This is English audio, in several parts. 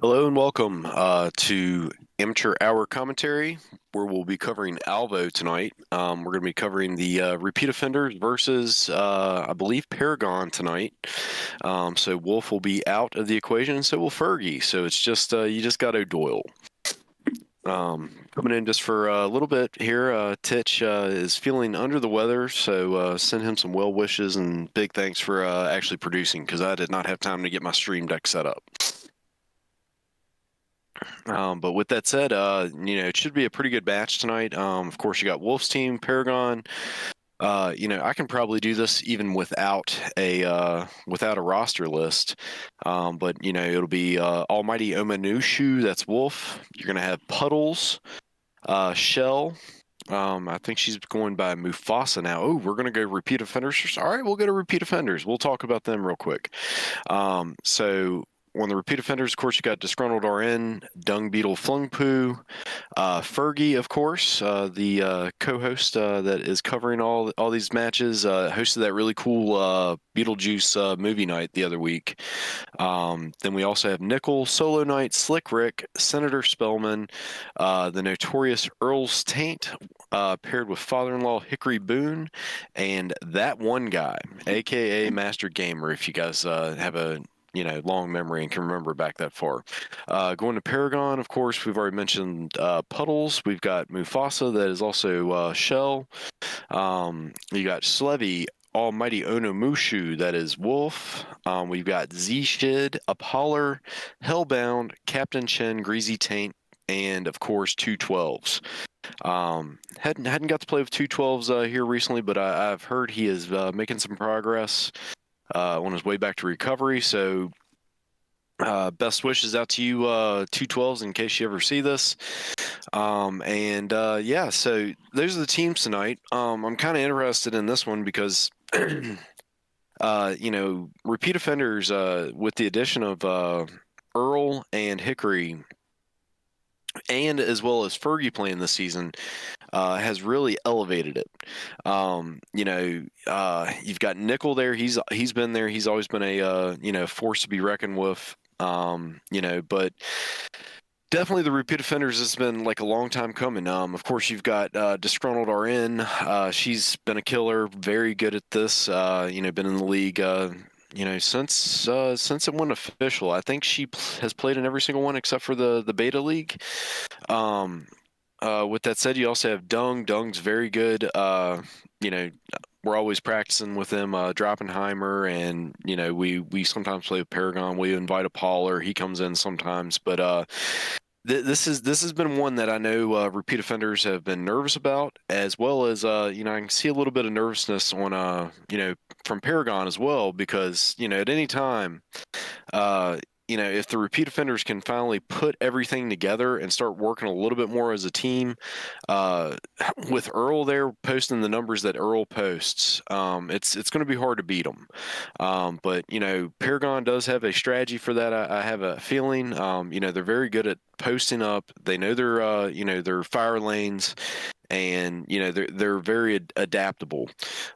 Hello and welcome to Amateur Hour Commentary, where we'll be covering Alvo tonight. We're going to be covering the repeat offenders versus, I believe, Paragon tonight. So Wolf will be out of the equation, and so will Fergie. So it's just you just got O'Doyle. Coming in just for a little bit here, Titch is feeling under the weather, so send him some well wishes and big thanks for actually producing because I did not have time to get my stream deck set up. But with that said, it should be a pretty good match tonight. Of course, you got Wolf's team, Paragon. I can probably do this even without a roster list. But it'll be Almighty Omanushu, that's Wolf. You're gonna have Puddles, Shell. I think she's going by Mufasa now. Oh, we're gonna go repeat offenders. All right, we'll go to repeat offenders. We'll talk about them real quick. So on the repeat offenders, of course, you got Disgruntled RN, Dung Beetle Flung Poo, Fergie, of course, the co-host that is covering all these matches, hosted that really cool Beetlejuice movie night the other week. Then we also have Nickel, Solo Knight, Slick Rick, Senator Spellman, the notorious Earl's Taint, paired with father-in-law Hickory Boone, and that one guy, aka Master Gamer, if you guys have a long memory and can remember back that far. Going to Paragon, of course, we've already mentioned Puddles. We've got Mufasa, that is also Shell. You got Slevy, Almighty Onomushu, that is Wolf. We've got Z-Shid, Apollar, Hellbound, Captain Chen, Greasy Taint, and of course 212s. Hadn't got to play with 212s here recently, but I've heard he is making some progress on his way back to recovery. So best wishes out to you 212s in case you ever see this. Yeah, so those are the teams tonight. I'm kind of interested in this one because repeat offenders with the addition of Earl and Hickory, and as well as Fergie playing this season, has really elevated it. You've got Nickel there. He's been there. He's always been a force to be reckoned with. But definitely the repeat offenders has been like a long time coming. Of course, you've got Disgruntled RN. She's been a killer, very good at this. Been in the league. Since it went official, I think she has played in every single one except for the beta league. With that said, you also have Dung. Dung's very good. We're always practicing with him, Droppenheimer, and we sometimes play with Paragon. We invite a Pauler. He comes in sometimes, but this has been one that I know repeat offenders have been nervous about, as well as I can see a little bit of nervousness on from Paragon as well, because at any time if the repeat offenders can finally put everything together and start working a little bit more as a team, uh, with Earl there posting the numbers that Earl posts, it's going to be hard to beat them. But Paragon does have a strategy for that. I have a feeling. They're very good at posting up. They know their fire lanes, and they're very adaptable.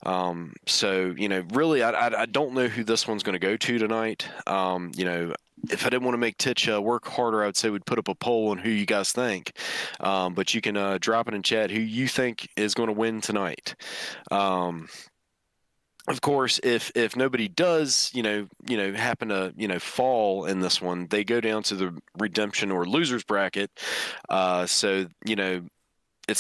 Really, I don't know who this one's going to go to tonight. If I didn't want to make Titch work harder, I would say we'd put up a poll on who you guys think. But you can drop it in chat who you think is going to win tonight. Of course, if nobody does, happen to, fall in this one, they go down to the redemption or losers bracket. It's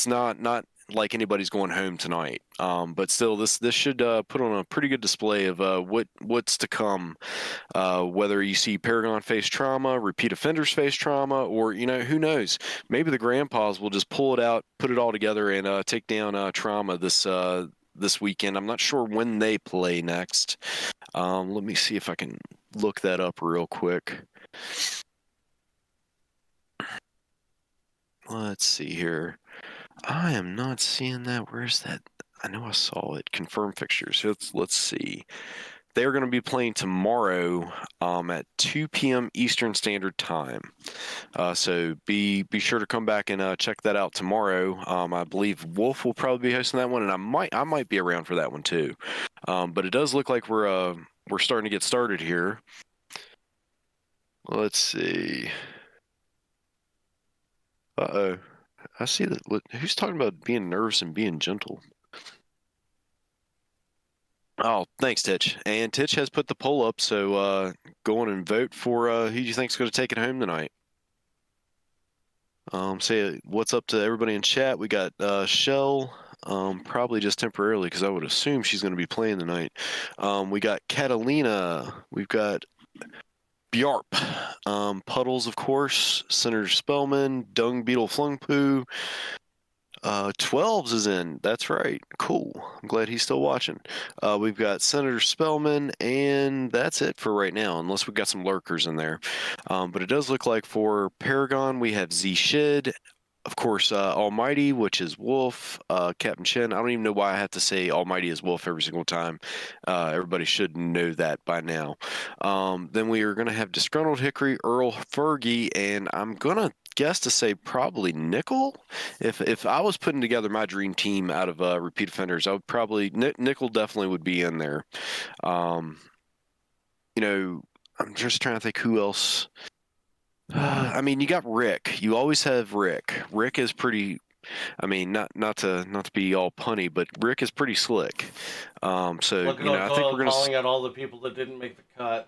not like anybody's going home tonight. But still, this should put on a pretty good display of what's to come. Whether you see Paragon face trauma, repeat offenders face trauma, or who knows? Maybe the grandpas will just pull it out, put it all together, and take down trauma this weekend. I'm not sure when they play next. Let me see if I can look that up real quick. Let's see here. I am not seeing that. Where's that? I know I saw it. Confirm fixtures. Let's see. They're going to be playing tomorrow at 2 p.m. Eastern Standard Time. So be sure to come back and check that out tomorrow. I believe Wolf will probably be hosting that one, and I might be around for that one too. But it does look like we're starting to get started here. Let's see. Uh-oh. I see that. Who's talking about being nervous and being gentle? Oh, thanks, Titch. And Titch has put the poll up, so go on and vote for who you think's going to take it home tonight. Say what's up to everybody in chat. We got Shell, probably just temporarily because I would assume she's going to be playing tonight. We got Catalina. We've got Bjarp, Puddles, of course, Senator Spellman, Dung Beetle Flungpoo. 12s is in. That's right. Cool. I'm glad he's still watching. We've got Senator Spellman, and that's it for right now, unless we've got some lurkers in there. But it does look like for Paragon, we have Z Shid, of course, Almighty, which is Wolf, Captain Chen. I don't even know why I have to say Almighty is Wolf every single time. Everybody should know that by now. Then we are going to have Disgruntled Hickory, Earl Fergie, and I'm going to guess to say probably Nickel. If I was putting together my dream team out of repeat offenders, I would probably Nickel definitely would be in there. Um, I'm just trying to think who else. I mean, you got Rick. You always have Rick. Rick is pretty. I mean, not to be all punny, but Rick is pretty slick. So Look at I think we're gonna. calling out all the people that didn't make the cut.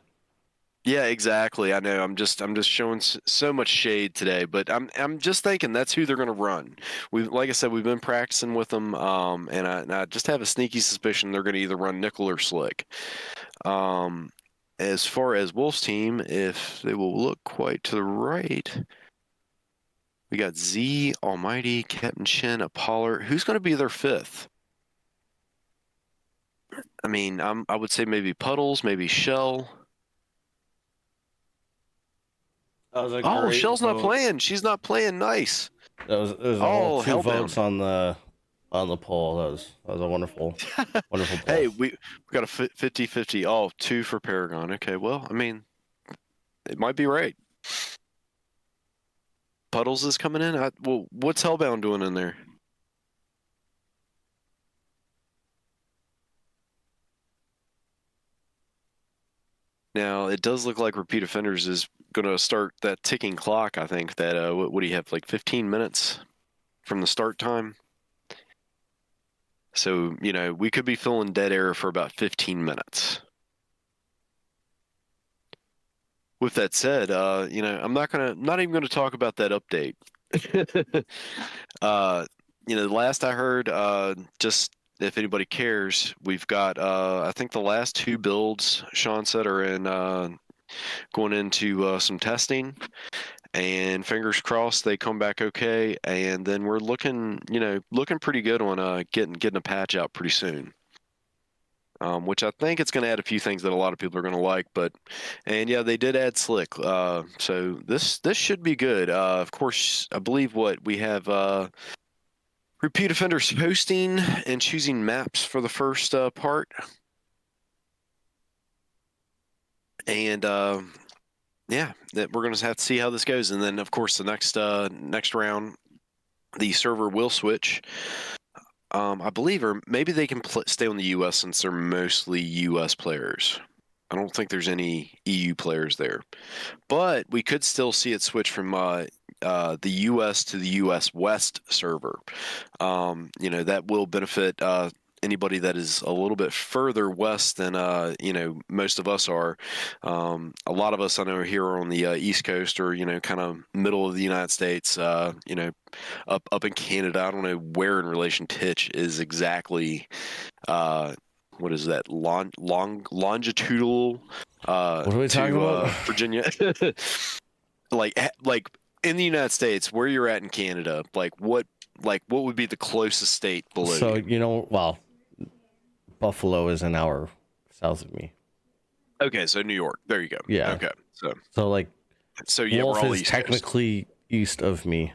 Yeah, exactly. I know. I'm just showing so much shade today, but I'm just thinking that's who they're going to run. Like I said, we've been practicing with them, and I just have a sneaky suspicion they're going to either run nickel or slick. As far as Wolf's team, if they will look quite to the right, we got Z, Almighty, Captain Shin, Apollo. Who's going to be their fifth? I mean, I would say maybe Puddles, maybe Shell. That was a Oh, great Shell's not vote. playing. She's not playing. Nice. There's a whole 2 votes on the poll. That was a wonderful wonderful poll. Hey, we got a 50-50. Oh, 2 for Paragon. Okay, well, I mean, it might be right. Puddles is coming in. Well, what's Hellbound doing in there? Now, it does look like Repeat Offenders is going to start that ticking clock, I think, that, what do you have, like 15 minutes from the start time? So, we could be filling dead air for about 15 minutes. With that said, I'm not even gonna talk about that update. The last I heard, just if anybody cares, we've got I think the last 2 builds Sean said are in going into some testing, and fingers crossed they come back okay, and then we're looking pretty good on getting a patch out pretty soon. Which I think it's going to add a few things that a lot of people are going to like, and yeah, they did add slick. So this should be good. Of course, I believe what we have repeat offenders hosting and choosing maps for the first part, and yeah, that we're going to have to see how this goes, and then of course the next round, the server will switch. I believe, or maybe they can stay on the U.S. since they're mostly U.S. players. I don't think there's any EU players there, but we could still see it switch from the U.S. to the U.S. West server. That will benefit anybody that is a little bit further west than most of us are. A lot of us I know here are on the East Coast or kind of middle of the United States. Up in Canada. I don't know where in relation Titch is exactly. What is that? Longitudinal What are we talking about? Virginia. like in the United States, where you're at in Canada, what would be the closest state below So you? well, Buffalo is an hour south of me. Okay, so New York. There you go. Yeah. Okay, so yeah, Wolf we're all is East technically east of me,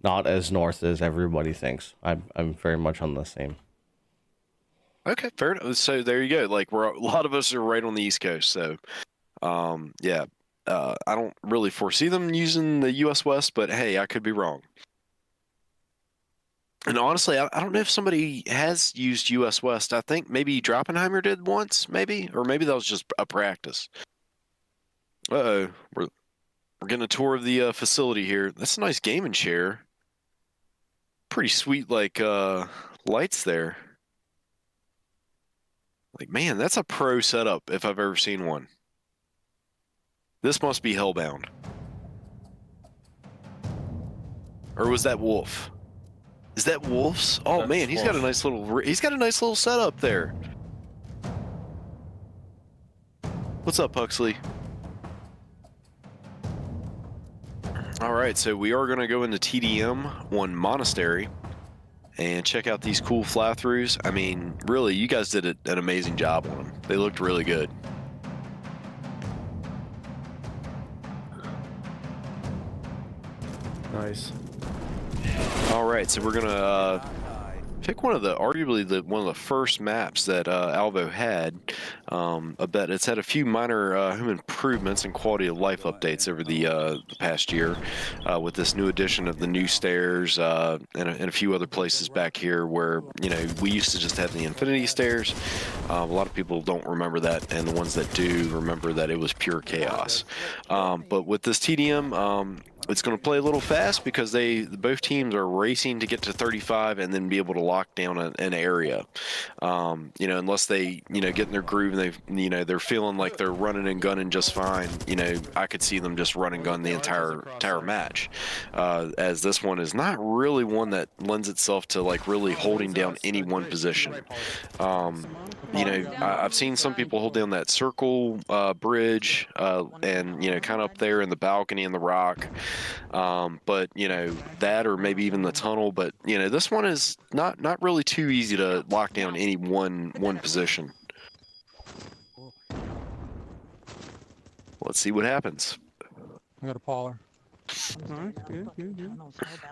not as north as everybody thinks. I'm very much on the same. Okay, fair enough. So there you go. Like a lot of us are right on the East Coast. So, yeah, I don't really foresee them using the U.S. West, but hey, I could be wrong. And honestly, I don't know if somebody has used U.S. West. I think maybe Droppenheimer did once, maybe, or maybe that was just a practice. Uh-oh. We're getting a tour of the facility here. That's a nice gaming chair. Pretty sweet, like lights there. Like, man, that's a pro setup if I've ever seen one. This must be Hellbound. Or was that Wolf? Is that Wolf's? Oh That's man, he's got a Wolf. nice little setup there. What's up, Huxley? All right, so we are going to go into TDM 1 Monastery and check out these cool fly-throughs. I mean, really, you guys did an amazing job on them. They looked really good. Nice. All right, so we're gonna pick one of the arguably one of the first maps that Alvo had. I bet it's had a few minor home improvements and quality of life updates over the past year, with this new addition of the new stairs and a few other places back here where we used to just have the infinity stairs. A lot of people don't remember that, and the ones that do remember that it was pure chaos. But with this TDM, it's going to play a little fast because both teams are racing to get to 35 and then be able to lock down an area. Unless they get in their groove and they're feeling like they're running and gunning just fine. I could see them just run and gun the entire match. As this one is not really one that lends itself to like really holding down any one position. I've seen some people hold down that circle bridge and kind of up there in the balcony in the rock. But that or maybe even the tunnel. But this one is not really too easy to lock down any one position. Let's see what happens. I got a Poller. Alright, good.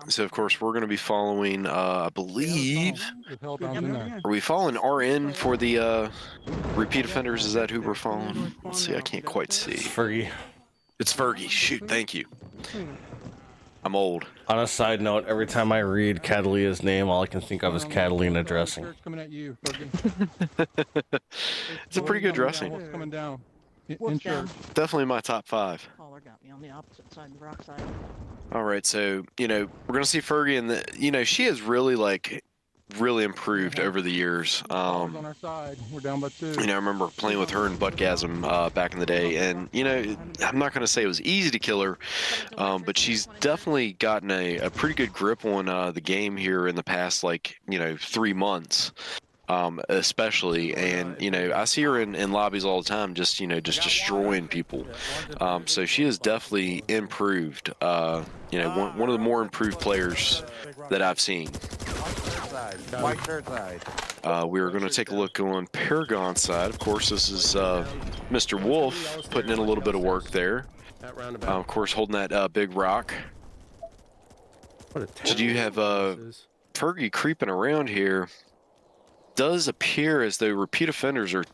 So of course we're going to be following. I believe. Are we following RN for the repeat offenders? Is that who we're following? Let's see. I can't quite see. It's Fergie. It's Fergie. Shoot. Thank you. I'm old. On a side note, every time I read Catalina's name, all I can think of is Catalina dressing. Coming at you, It's a pretty good dressing. What's coming down? What's down? Definitely my top 5. Caller got me on the opposite side, the rock side. All right, so we're gonna see Fergie, and she has really improved over the years. On our side, we're down by 2. I remember playing with her in Buttgasm back in the day, and I'm not gonna say it was easy to kill her, but she's definitely gotten a pretty good grip on the game here in the past 3 months. Especially, and I see her in lobbies all the time, just destroying people. So she has definitely improved. One of the more improved players that I've seen. We're going to take a look on Paragon side. Of course, this is Mr. Wolf putting in a little bit of work there. Of course, holding that big rock. Did you have Fergie creeping around here? Does appear as though repeat offenders are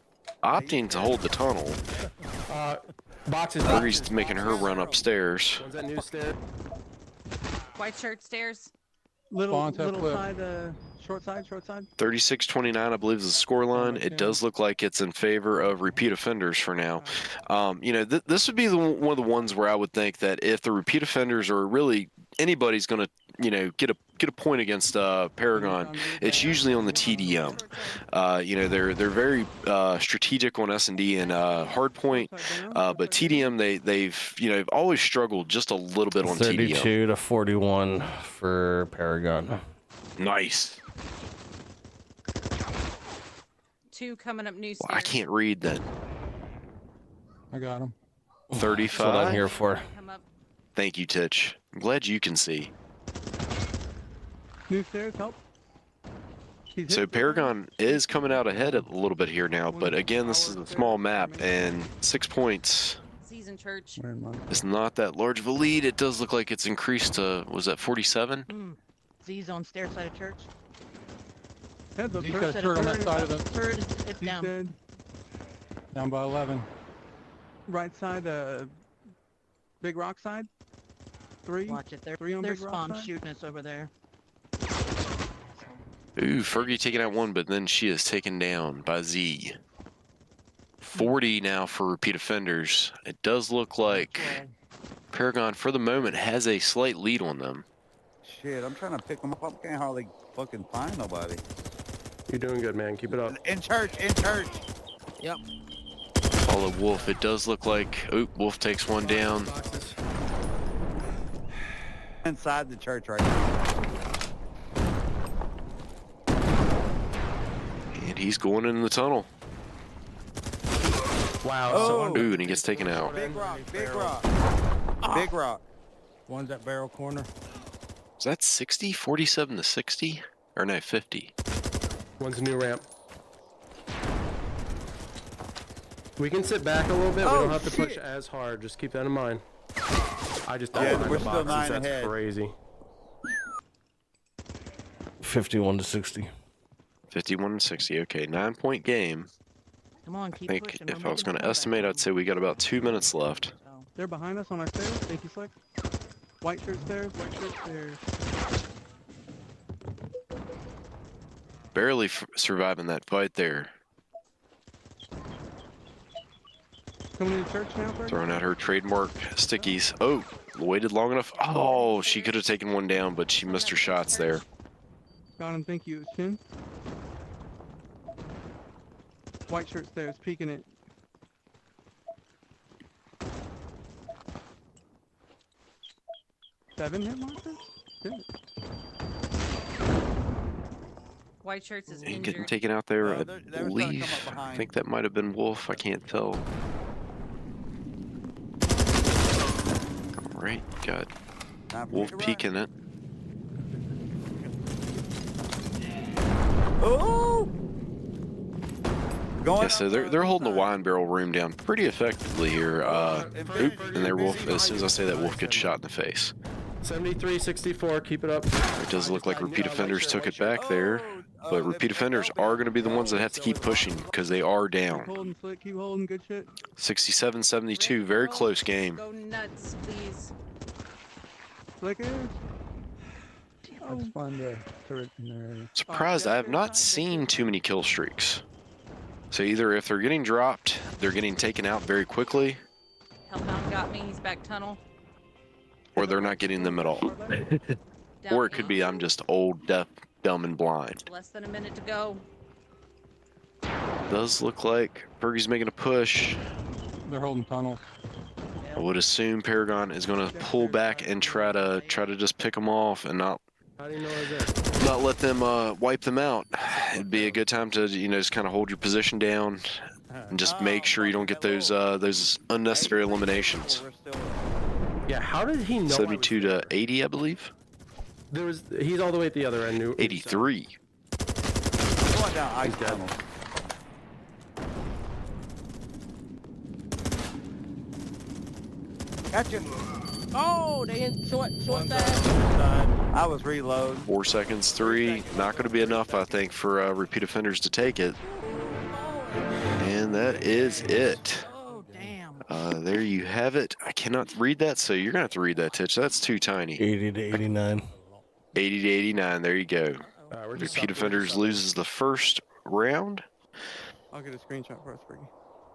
opting to hold the tunnel. Fergie's making her run upstairs. White shirt stairs. Little side, short side. 36-29, I believe, is the score line. It does look like it's in favor of repeat offenders for now. This would be one of the ones where I would think that if the repeat offenders are really anybody's going to get a point against Paragon, it's usually on the TDM. They're very strategic on S&D and hardpoint, but TDM they've always struggled just a little bit on 32 to 41 for Paragon. Nice. 2 coming up new stairs. Well, I can't read then. I got him. 35. That's what I'm here for. Come up. Thank you, Titch. I'm glad you can see. New stairs, help. So Paragon is coming out ahead a little bit here now, but again, this is a small map, and 6 points Season church. is not that large of a lead. It does look like it's increased to, was that 47? Z's on stair side of church. Heads up, got a turret on that side of the... Third, it's down. Dead. Down by 11. Right side, big rock side. 3. Watch it. They're Three on big rock spawn side? shooting us over there. Ooh, Fergie taking out one, but then she is taken down by Z. 40 now for repeat offenders. It does look like Paragon, for the moment, has a slight lead on them. Shit, I'm trying to pick them up. I can't hardly fucking find nobody. You're doing good, man. Keep it up. In church, in church. Yep. Follow Wolf. It does look like... Oh, Wolf takes one down. Boxes. Inside the church right now. And he's going in the tunnel. Wow. Oh. Ooh, and he gets taken out. Big rock, big rock. Big rock. One's at barrel corner. Is that 60? 47 to 60? Or no, 50. One's a new ramp. We can sit back a little bit. We Oh, don't have to push shit. as hard. Just keep that in mind. I just Yeah, don't mind we're the still boxes. 9 That's ahead. crazy. 51 to 60. 51 to 60. Okay, 9-point game. Come on, I keep think pushing. if We're I was making going to that estimate, comeback. I'd say we got about 2 minutes left. So, They're behind us on our stairs. Thank you, Slick. White shirt stairs, white shirt stairs. Barely surviving that fight there. Coming into church now, Fergie? Throwing out her trademark stickies. Oh, waited long enough. Oh, she could have taken one down, but she missed her shots there. Got him, thank you. Chin. White shirt stairs, peeking it. Seven hit markers? Good. White shirts is And getting injured. taken out there, No, I they were trying to believe. come up I behind. think that might have been Wolf. I can't tell. All right, got Time for you Wolf to run. peeking it. Oh! Going Yeah, so they're holding the wine barrel room down pretty effectively here. Oop, and there Wolf. As soon as I say that, Wolf gets shot in the face. 73-64. Keep it up. It does look like repeat offenders took it back there, but repeat offenders are going to be the ones that have to keep pushing because they are Keep down. holding, Slick, keep holding, good shit. 67-72, very close game. Go nuts, please. Slick is. Let's find a turret in their area. Surprised I have not seen too many kill streaks. So either if they're getting dropped, they're getting taken out very quickly, Hellbound got me. He's back tunnel. or they're not getting them at all. Down Or it could be east. I'm just old, deaf, dumb, and blind. Less than a minute to go. Does look like Fergie's making a push. They're holding tunnel. I would assume Paragon is going to pull back and try to just pick them off and not How do you know it's there? let them wipe them out. It'd be a good time to just kind of hold your position down and just make sure you don't get those unnecessary eliminations. Yeah, how did he know? I was 72 there? to 80, I believe. He's all the way at the other end. 83. Going down ice He's dead. tunnel. Gotcha. Oh, they in short back. I was reloading. 4 seconds, 3. Not going to be enough, I think, for repeat offenders to take it. And that is it. Oh, damn. There you have it. I cannot read that, so you're going to have to read that, Titch. That's too tiny. 80 to 89. 80 to 89. There you go. We're just Repeat subbing, offenders loses the first round. I'll get a screenshot for us, Fergie.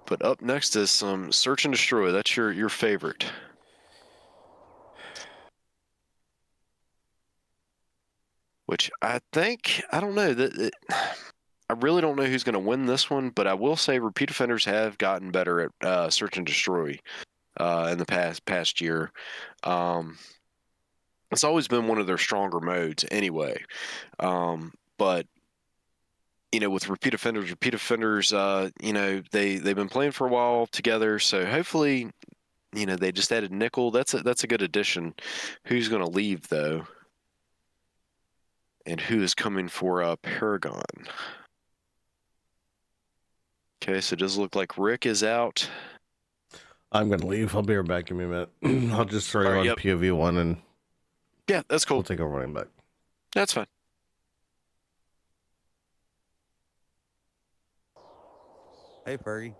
But up next is some search and destroy. That's your favorite. Which I think, I don't know, I really don't know who's going to win this one, but I will say repeat offenders have gotten better at search and destroy in the past year. It's always been one of their stronger modes anyway. But with repeat offenders, they've been playing for a while together, so hopefully, they just added Nickel. That's a good addition. Who's going to leave though? And who is coming for Paragon? Okay, so it does look like Rick is out. I'm going to leave. I'll be right back. Give me a minute. I'll just throw you All on right, POV1 and Yeah, that's cool. we'll take over running back. That's fine. Hey, Fergie.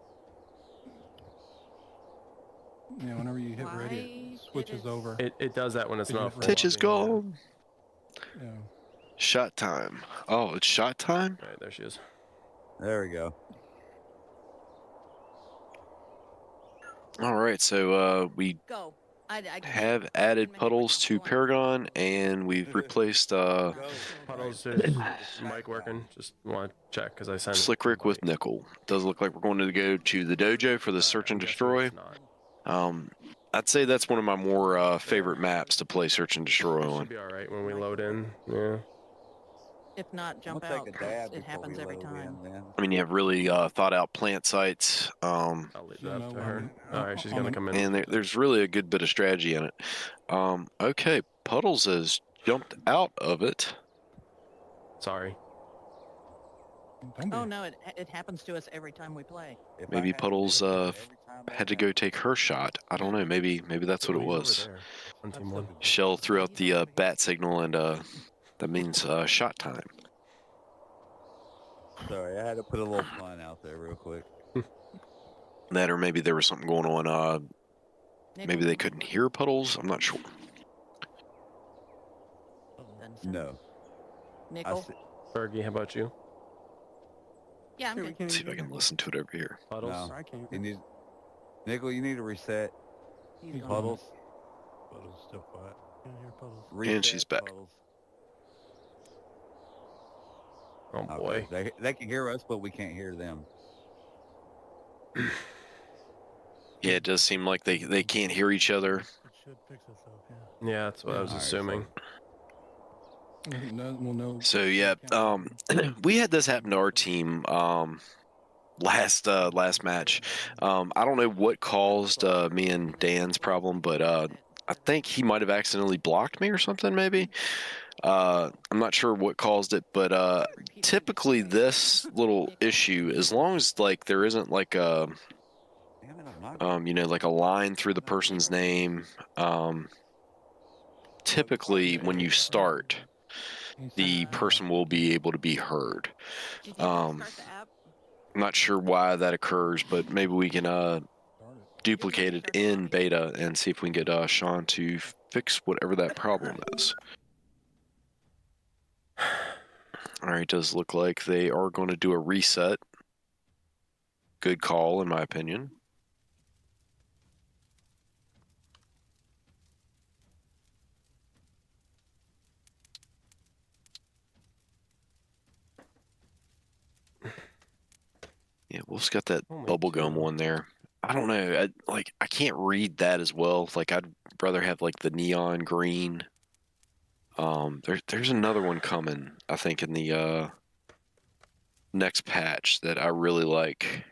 Yeah, whenever you hit ready, it switches over. It does that when it's not full. Titch is gone. Yeah. Shot time. Oh, it's shot time? All right, there she is. There we go. All right, so we Go. I have added Puddles to Paragon, and we've replaced Puddles, is mic working? Just want to check because I sent Slick Rick with Nickel. Does look like we're going to go to the dojo for the search and destroy. I'd say that's one of my more favorite maps to play search and destroy Should on. be all right when we load in. Yeah. If not, jump We'll out. take a 'Cause dab it before we happens every load time. in, then. I mean, you have really thought out plant sites, I'll leave that up to her. All right, she's gonna come in. and there's really a good bit of strategy in it. Okay, Puddles has jumped out of it. Sorry. Oh no, it happens to us every time we play. If I Maybe have to Puddles do it every time that had to go happens. take her shot. I don't know. Maybe that's what Oh, it he's over was. there on team one. Shell threw out the bat signal, and that means shot time. Sorry, I had to put a little fun out there real quick. That, or maybe there was something going on. Maybe Nickel? they couldn't hear Puddles. I'm not sure. Doesn't sound- No. Nickel? Fergie, how about you? Yeah, I'm Here, we good. can't Let's see if I even can listen to it over here. Puddles. No. I can't. You need, Nickel, you need to reset. He's gone. Puddles. Puddle's still quiet. Can't hear Puddles. Reset, she's back. Puddles. Oh Okay, boy. they can hear us, but we can't hear them. Yeah, it does seem like they can't hear each other. It should fix itself, yeah. Yeah, that's what I was All right, assuming. We'll know. So yeah, we had this happen to our team last match. I don't know what caused me and Dan's problem, but I think he might have accidentally blocked me or something. Maybe I'm not sure what caused it, but typically this little issue, as long as like there isn't like a Damn it, I'm not. like a line through the person's name. Typically, when you start, the person will be able to be heard. Did you start the app? I'm not sure why that occurs, but maybe we can duplicate it in beta and see if we can get Sean to fix whatever that problem is. All right, does look like they are going to do a reset. Good call, in my opinion. Yeah, Wolf's got that bubblegum one there. I don't know. I can't read that as well. Like, I'd rather have like the neon green. There's another one coming, I think, in the next patch that I really like.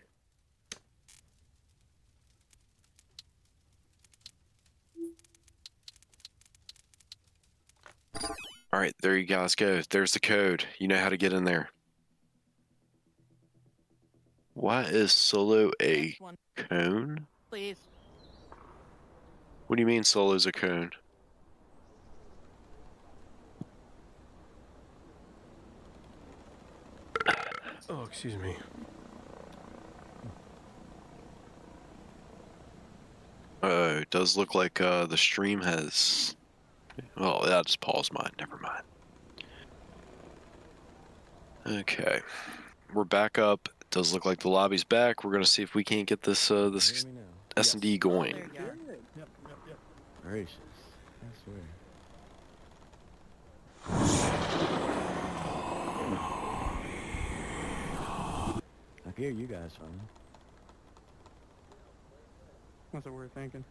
All right, there you guys go. There's the code. You know how to get in there. Why is Solo a Next one, cone? please. What do you mean Solo's a cone? Oh, excuse me. It does look like the stream has... Oh, I just paused mine. Never mind. Okay. We're back up. It does look like the lobby's back. We're going to see if we can't get this this S&D Oh, going. there you are. Yep. Gracious. I swear. I hear you guys, son. That's what we're thinking.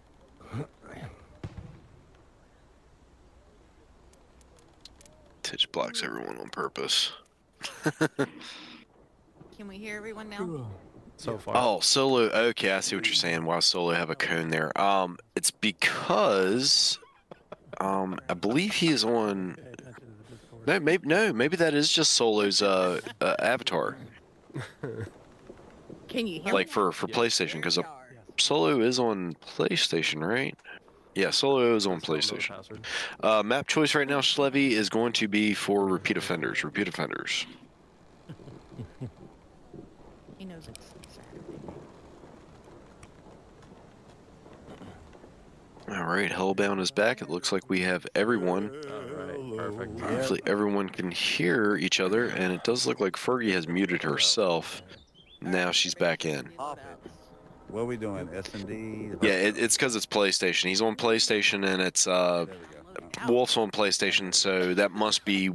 Titch blocks everyone on purpose. Can we hear everyone now? So far. Oh, Solo. Okay, I see what you're saying. Why Solo have a cone there? It's because I believe he is on. Pay attention to the Discord. Maybe that is just Solo's avatar, Can you hear like me for now? PlayStation, because Yes. Solo is on PlayStation, right? Yeah, Solo is on Still no PlayStation. password. Map choice right now, Schlevy, is going to be for repeat offenders. Repeat offenders. He knows it's Saturday. All right, Hellbound is back. It looks like we have everyone. All right, perfect. Hopefully everyone can hear each other, and it does look like Fergie has muted herself. Now she's back in. Load out. What are we doing? S&D? Yeah, it's because it's PlayStation. He's on PlayStation, and it's There we go. Wolf's on PlayStation, so that must be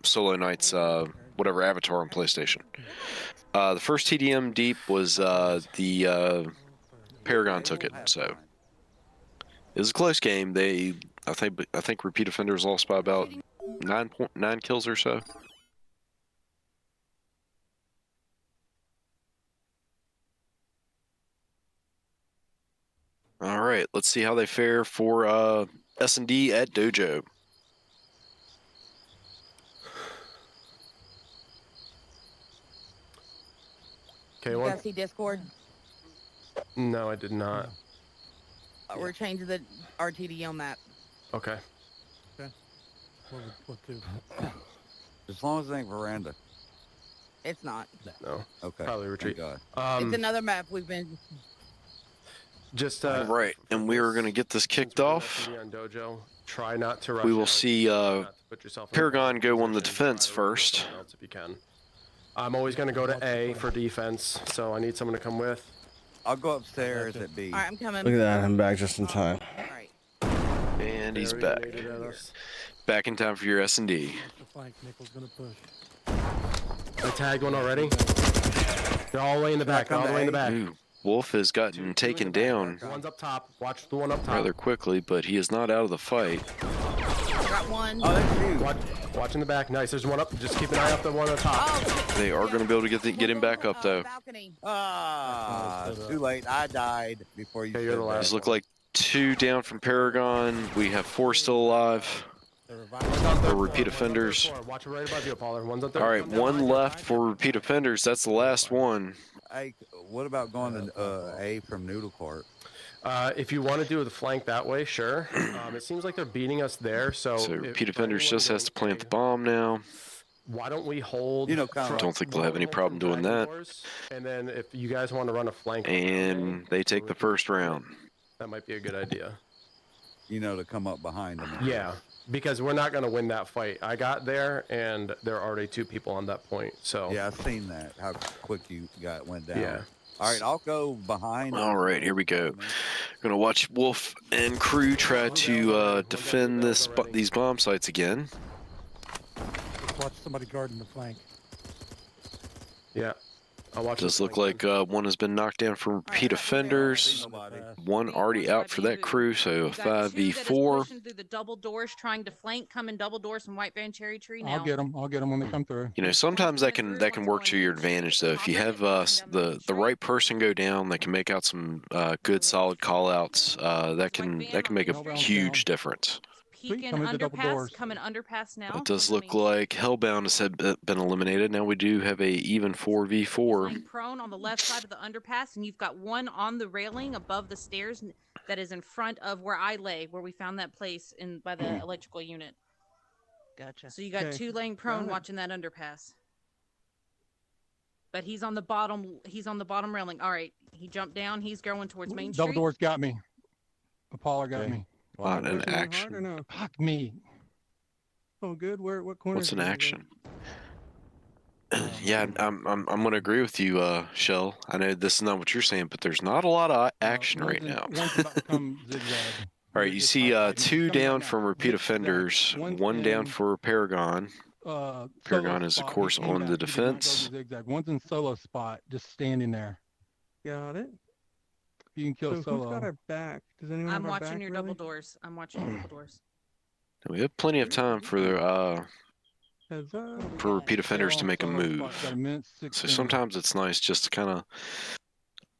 Solo Knight's whatever avatar on PlayStation. The first TDM deep was the Paragon took it, so it was a close game. I think Repeat Offenders lost by about 9 kills or so. All right, let's see how they fare for S&D at Dojo. Okay, You one. guys see Discord? No, I did not. We're changing the RTDO map. Okay. What to? As long as it ain't veranda. It's not. No. Okay. Probably retreat. Thank God. It's another map we've been. Just All right, and we are going to get this kicked off. On Dojo, try not to rush We will out. see Not to put yourself in a Paragon bad go on the position. defense Try to remove first. someone else if you can. I'm always going to go to A for defense, so I need someone to come with. I'll go upstairs at B. All right, I'm coming. Look at that, I'm back just in time. All right. And he's Very back. donated at us. Back in time for your S&D. The flank, Nickel's gonna push. They tagged one already. They're all the way in the back. They're all the way in the back. Ooh, Wolf has gotten taken down One's up top. Watch the one up top. rather quickly, but he is not out of the fight. Got one. Oh, that's you. Watch in the back. Nice. There's one up. Just keep an eye up the one on top. Oh, They are going to be able to get him back up, though. Balcony. Ah, too late. I died before you Okay, said you're the that. last. These look like 2 down from Paragon. We have 4 still alive. For repeat offenders. Watch it right above you, Apollo. One's up there. All right, 1 left for repeat offenders. That's the last one. Hey, what about going to A from Noodle Court? If you want to do the flank that way, sure. It seems like they're beating us there, so. So if- repeat for offenders anyone just has to going plant the A, bomb now. Why don't we hold? You know, kinda Don't think they'll have any problem doing that. And then if you guys want to run a flank, And they take the first round. that might be a good idea. You know, to come up behind them. Yeah, because we're not going to win that fight. I got there, and there are already 2 people on that point. So Yeah, I've seen that. How quick you went down. Yeah. All right, I'll go behind. All right, here we go. Gonna watch Wolf and crew try to defend these bomb sites again. Just watch somebody guarding the flank. yeah, I'll watch. Does the look flank. like one has been knocked down for repeat offenders. Nobody. One already out for that crew, so a 5v4. Through the double doors, trying to flank, come in double doors from White Van Cherry Tree now. I'll get them. I'll get them when they come through. You know, sometimes that can work to your advantage though. If you have the right person go down, that can make out some good solid call outs. That can make a huge difference. Peeking come into double underpass, doors. coming underpass now. It does look coming like Hellbound has been eliminated. Now we do have a even 4v4. laying prone on the left side of the underpass, and you've got one on the railing above the stairs that is in front of where I lay, where we found that place by the electrical unit. Gotcha. So you got Okay. 2 laying prone Got it. watching that underpass. But he's on the bottom. He's on the bottom railing. All right, he jumped down. He's going towards Main Double Street. doors got me. Apollo got Okay. me. Not an Hard or action. no? Fuck me. Oh, good. What corner? What's did an you go? action? Yeah, I'm gonna agree with you, Shell. I know this is not what you're saying, but there's not a lot of action right now. One's about to come zigzag. All right, you see 2 down from repeat offenders, 1 down for Paragon. Paragon is, of course, on the defense. One's in solo spot, just standing there. Got it. You can kill So solo. who's got our back? Does anyone I'm have our watching back, your really? double doors. I'm watching your double doors. We have plenty of time for Heads up. repeat offenders to make a Solo spot, move. got a minute So 16. sometimes it's nice just to kind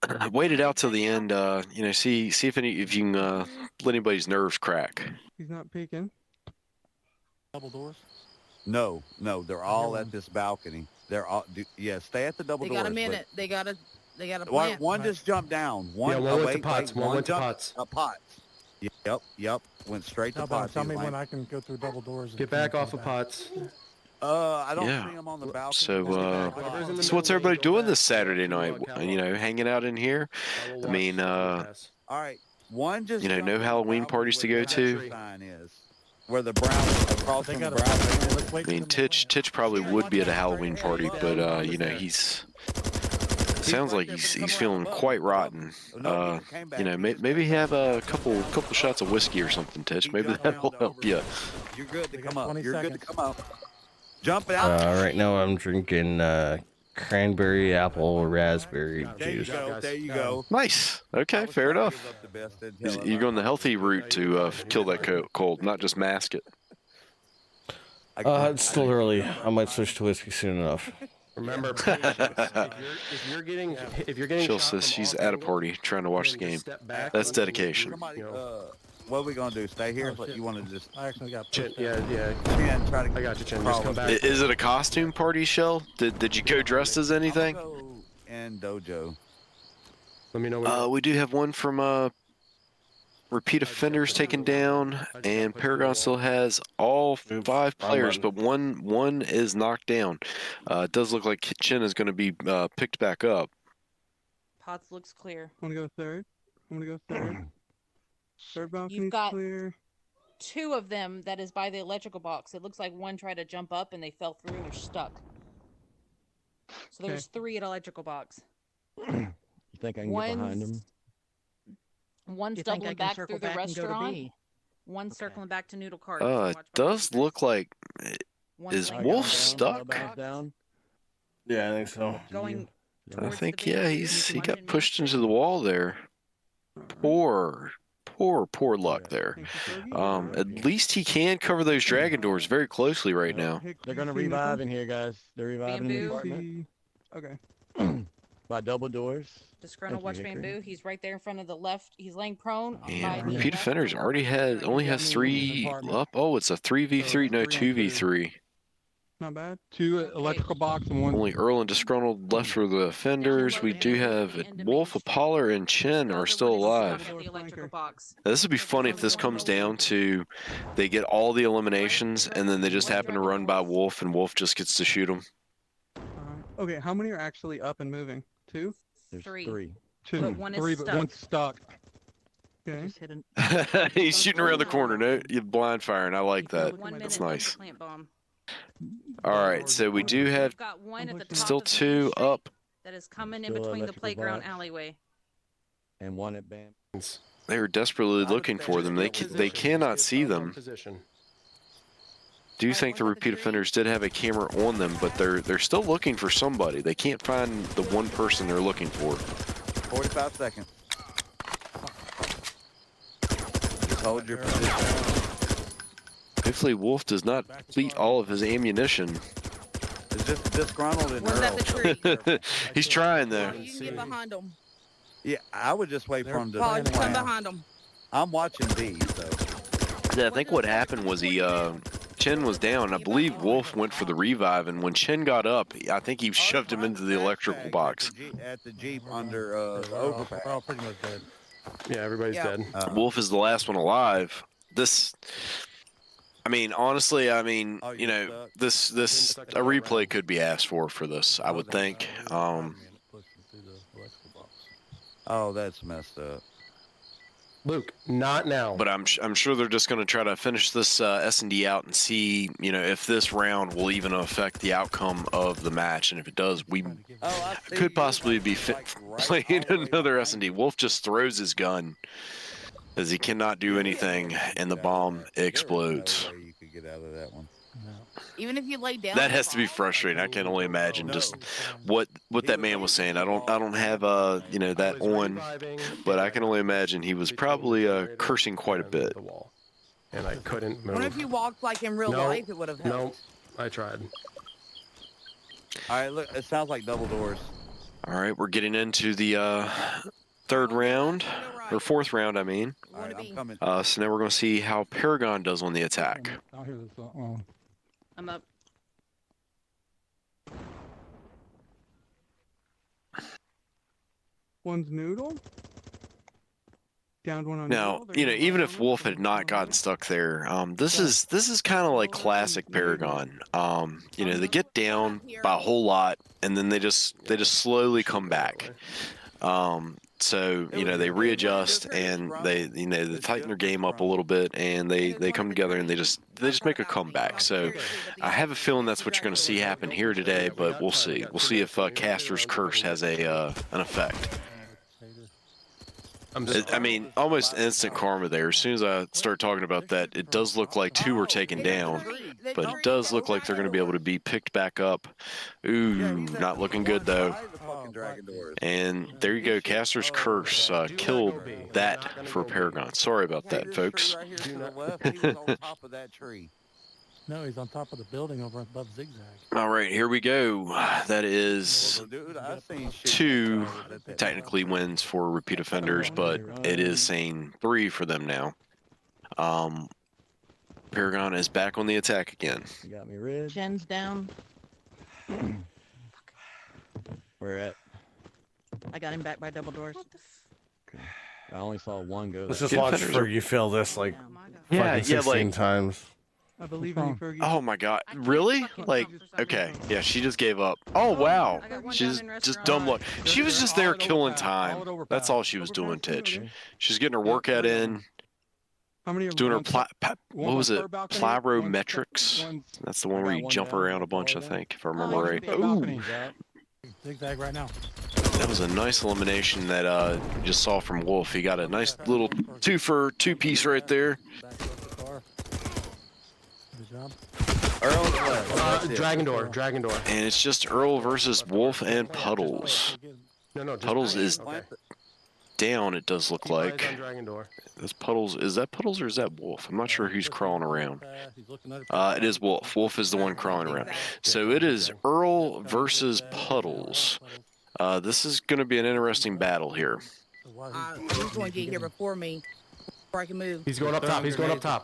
of wait it out till the end. You know, see if you can let anybody's nerves crack. He's not peeking. Double doors. No, they're all at this balcony. They're all. Yeah, stay at the double They doors. got a but minute. They got a One, plant. one just jumped down. One, Yeah, one oh, went wait, to pots. wait, One went to jumped- pots. Pots. Yep. Went straight to pots. Tell He's me like, when I can go through double doors. and Get come back from off the of back. pots. I don't Yeah. see him on the balcony. So, Whatever's in the So what's middle, everybody go doing back this to Saturday the night? catalog. You know, hanging out in here. I will I mean, watch the pass. All right, one just. You know, jumped no on the Halloween balcony parties to where go the to? Metro sign is, where the brown across They from the got brown. Let's wait I mean, till the Titch probably would be at a Halloween party, but you know, he's Sounds right like there, he's but come feeling around quite above, above. rotten. No, he came back. You know, He just maybe came back. have a couple shots of whiskey or something, Tish. He Maybe jumped that'll down to help you. You're good to We come got up. 20 You're good seconds. to come up. Jump out. Right now I'm drinking cranberry apple raspberry There you juice. go. There you go. Nice. Okay, fair enough. You're going the healthy route to kill that cold, not just mask it. It's still early. I might switch to whiskey soon enough. Remember, patience. if you're getting Jill shot says from she's all at a angles, party trying to watch then the game. just step back That's and then dedication. Somebody, you know. what are we gonna do? Stay here? Oh, But shit. you want to just I actually got Chin, pushed yeah, out. yeah. Chin, try to I got you, Chin. crawl Just come up. back. Is it a costume party, Shell? Did you go dressed as I'm gonna anything? go in dojo. Let me know when. We do have one from repeat offenders taken down, and Paragon still has all 5 players, but one is knocked down. It does look like Chin is going to be picked back up. Pots looks clear. I'm gonna go third. I'm gonna go third. Third balcony's You've got clear. 2 of them that is by the electrical box. It looks like one tried to jump up and they fell through and they're stuck. So there's 3 at electrical box. You think I can get behind him? One's You think I doubling can back circle through the back and go to restaurant. B? One's Okay. circling back to Noodle Cart. It does look like One's is laying Wolf down, stuck? Bounce down. Yeah, I think so. going I towards think the yeah, bamboo, he got watching pushed Main into the Street. wall there. Poor luck there. Thank you, Fergie. At least he can cover those dragon doors very closely right now. They're gonna See, revive Nickel? in here, guys. They're reviving in the Bamboo. apartment Okay. by double doors. Disgruntled Thank you, watch Hickory. bamboo. He's right there in front of the left. He's laying prone by And the repeat left offenders door. already only got has me in 3 apartment. up. Oh, it's a 3v3, no 3 on 2. 2v3. Not bad. 2 electrical box and 1. Only Earl and Disgruntled left for the offenders. We do have Wolf, Apollo, and Chin The are other still one is stuck alive. at the electrical box. Now, this would be funny if this comes down to they get all the eliminations and then they just happen to run by Wolf and Wolf just gets to shoot them. Okay, how many are actually up and moving? 2? There's 3. 3. 2. But one is 3, but stuck. 1's stuck. Okay. Just hit an He's shooting around the corner. No, you blind firing. I like that. 1 minute That's left nice. to plant bomb. All right, so we do have We've got one at the top still of Main 2 Street up. that is coming in Still between the electrical playground box. alleyway. And 1 at Bam. They were desperately looking for them. They cannot see them. Do you think the repeat offenders did have a camera on them, but they're still looking for somebody. They can't find the one person they're looking for. 45 seconds. Just hold your position. Hopefully Wolf does not deplete all of his ammunition. It's just disgruntled and One's at the tree. He's trying though. You can get behind them. Yeah, I would just wait for him to. Paul, you come plan. behind them. I'm watching B, so. Yeah, I think what happened was Chen was down. I believe Wolf went for the revive, and when Chen got up, I think he shoved him into the electrical box. At the Jeep under the overpass. We're all pretty much dead. Yeah, everybody's Yeah. dead. Wolf is the last one alive. I mean, honestly, Oh, you you're know, stuck? this a replay could be asked for this. I would think. Oh, that's messed up. Luke, not now. But I'm sure they're just going to try to finish this S&D out and see, you know, if this round will even affect the outcome of the match. And if it does, we Oh, I see. could possibly be Like right playing all the way another behind S&D. you. Wolf just throws his gun as he cannot do anything, and the bomb explodes. There is no way you could get out of that one. Even if you lay down. That you're has to be fine. frustrating. I can only imagine No. just what that man was saying. I don't have you know, that on, but I can only imagine he was probably cursing quite a bit. The wall, and I couldn't What if move. you walked like in real No, life? It would have No, helped. I tried. All right, look, it sounds like double doors. All right, we're getting into the third round, or fourth round, I mean. All right, I'm coming. So now we're going to see how Paragon does on the attack. I'll hear this. Oh. I'm up. One's noodle. Downed one on Now, noodle. you know, There's even one if on Wolf it. had not gotten stuck there, this is kind of like classic Paragon. You know, they get down by a whole lot, and then they just slowly come back. So It you know was- they it was really readjust just- it's and run. they they It's tighten their just game up a run. little bit and they And it's one come of the together and they greatest just make a part about comeback. being So seriously, but I have a feeling these that's what you're going to see dragon happen doors here are today, Yeah, we but got we'll time. We see. got We'll 2 see minutes if and we got 3 Caster's rounds of Curse double has digits. an effect. I'm just. I mean, almost instant karma there. As soon as I start talking about that, it does look like 2 were taken It's a down, tree. The but it tree does is look like they're going to be able to doors. be picked back up. Yeah, Ooh, he's at not the looking one good though. side of the fucking dragon doors. And there you He go. should- Caster's oh, Curse okay. Do not killed go B. We're that not gonna for go B. Paragon. Sorry about See that, this folks. tree right here Do to the not- left? He was on top of that tree. No, he's on top of the building over above Zigzag. All right, here we go. That is Well, dude, I seen shit 2 that was at that technically tree. wins for repeat offenders, but it is saying 3 for them now. Paragon is back on the attack again. You got me red. Jen's down. Where at? I got him back by double doors. I only saw one go. Let's that just Get watch offenders for are- you fail this like Oh my God. Yeah, fucking yeah, 16 like, times. I believe in you, Fergie. oh my god, I can't really? fucking Like, jump for some okay, reason. yeah, she just gave up. Oh wow, I got one she's down in just restaurant. dumb luck. She was They're just all there at killing overpass, all time. at overpass. That's all she was doing, Overpass, Titch. okay. She's getting her Yeah, workout right on. in, How many are doing her one's on- one's what on was it? third balcony, Plyometrics. one's- That's the one I where got you one jump down. around a You bunch, I follow that? think, if I Oh, remember you right. did. Ooh, Balcony's out. Zigzag right now. that was a nice elimination that you just saw from Wolf. He got a nice little 2 for 2 piece right there. Back up the car. Good job. Earl's left. That's it. Dragon door. Dragon door. And it's just Earl versus Wolf and Puddles. No, just Puddles play. is Okay. down, it does look Keep eyes like. on dragon door. Is that Puddles or is that Wolf? I'm not sure who's crawling around. He's looking at It is Wolf. Wolf is the one crawling around. So it is Earl versus Puddles. This is going to be an interesting battle here. He's going to get here before me, before I can move. He's going up top. He's going up top.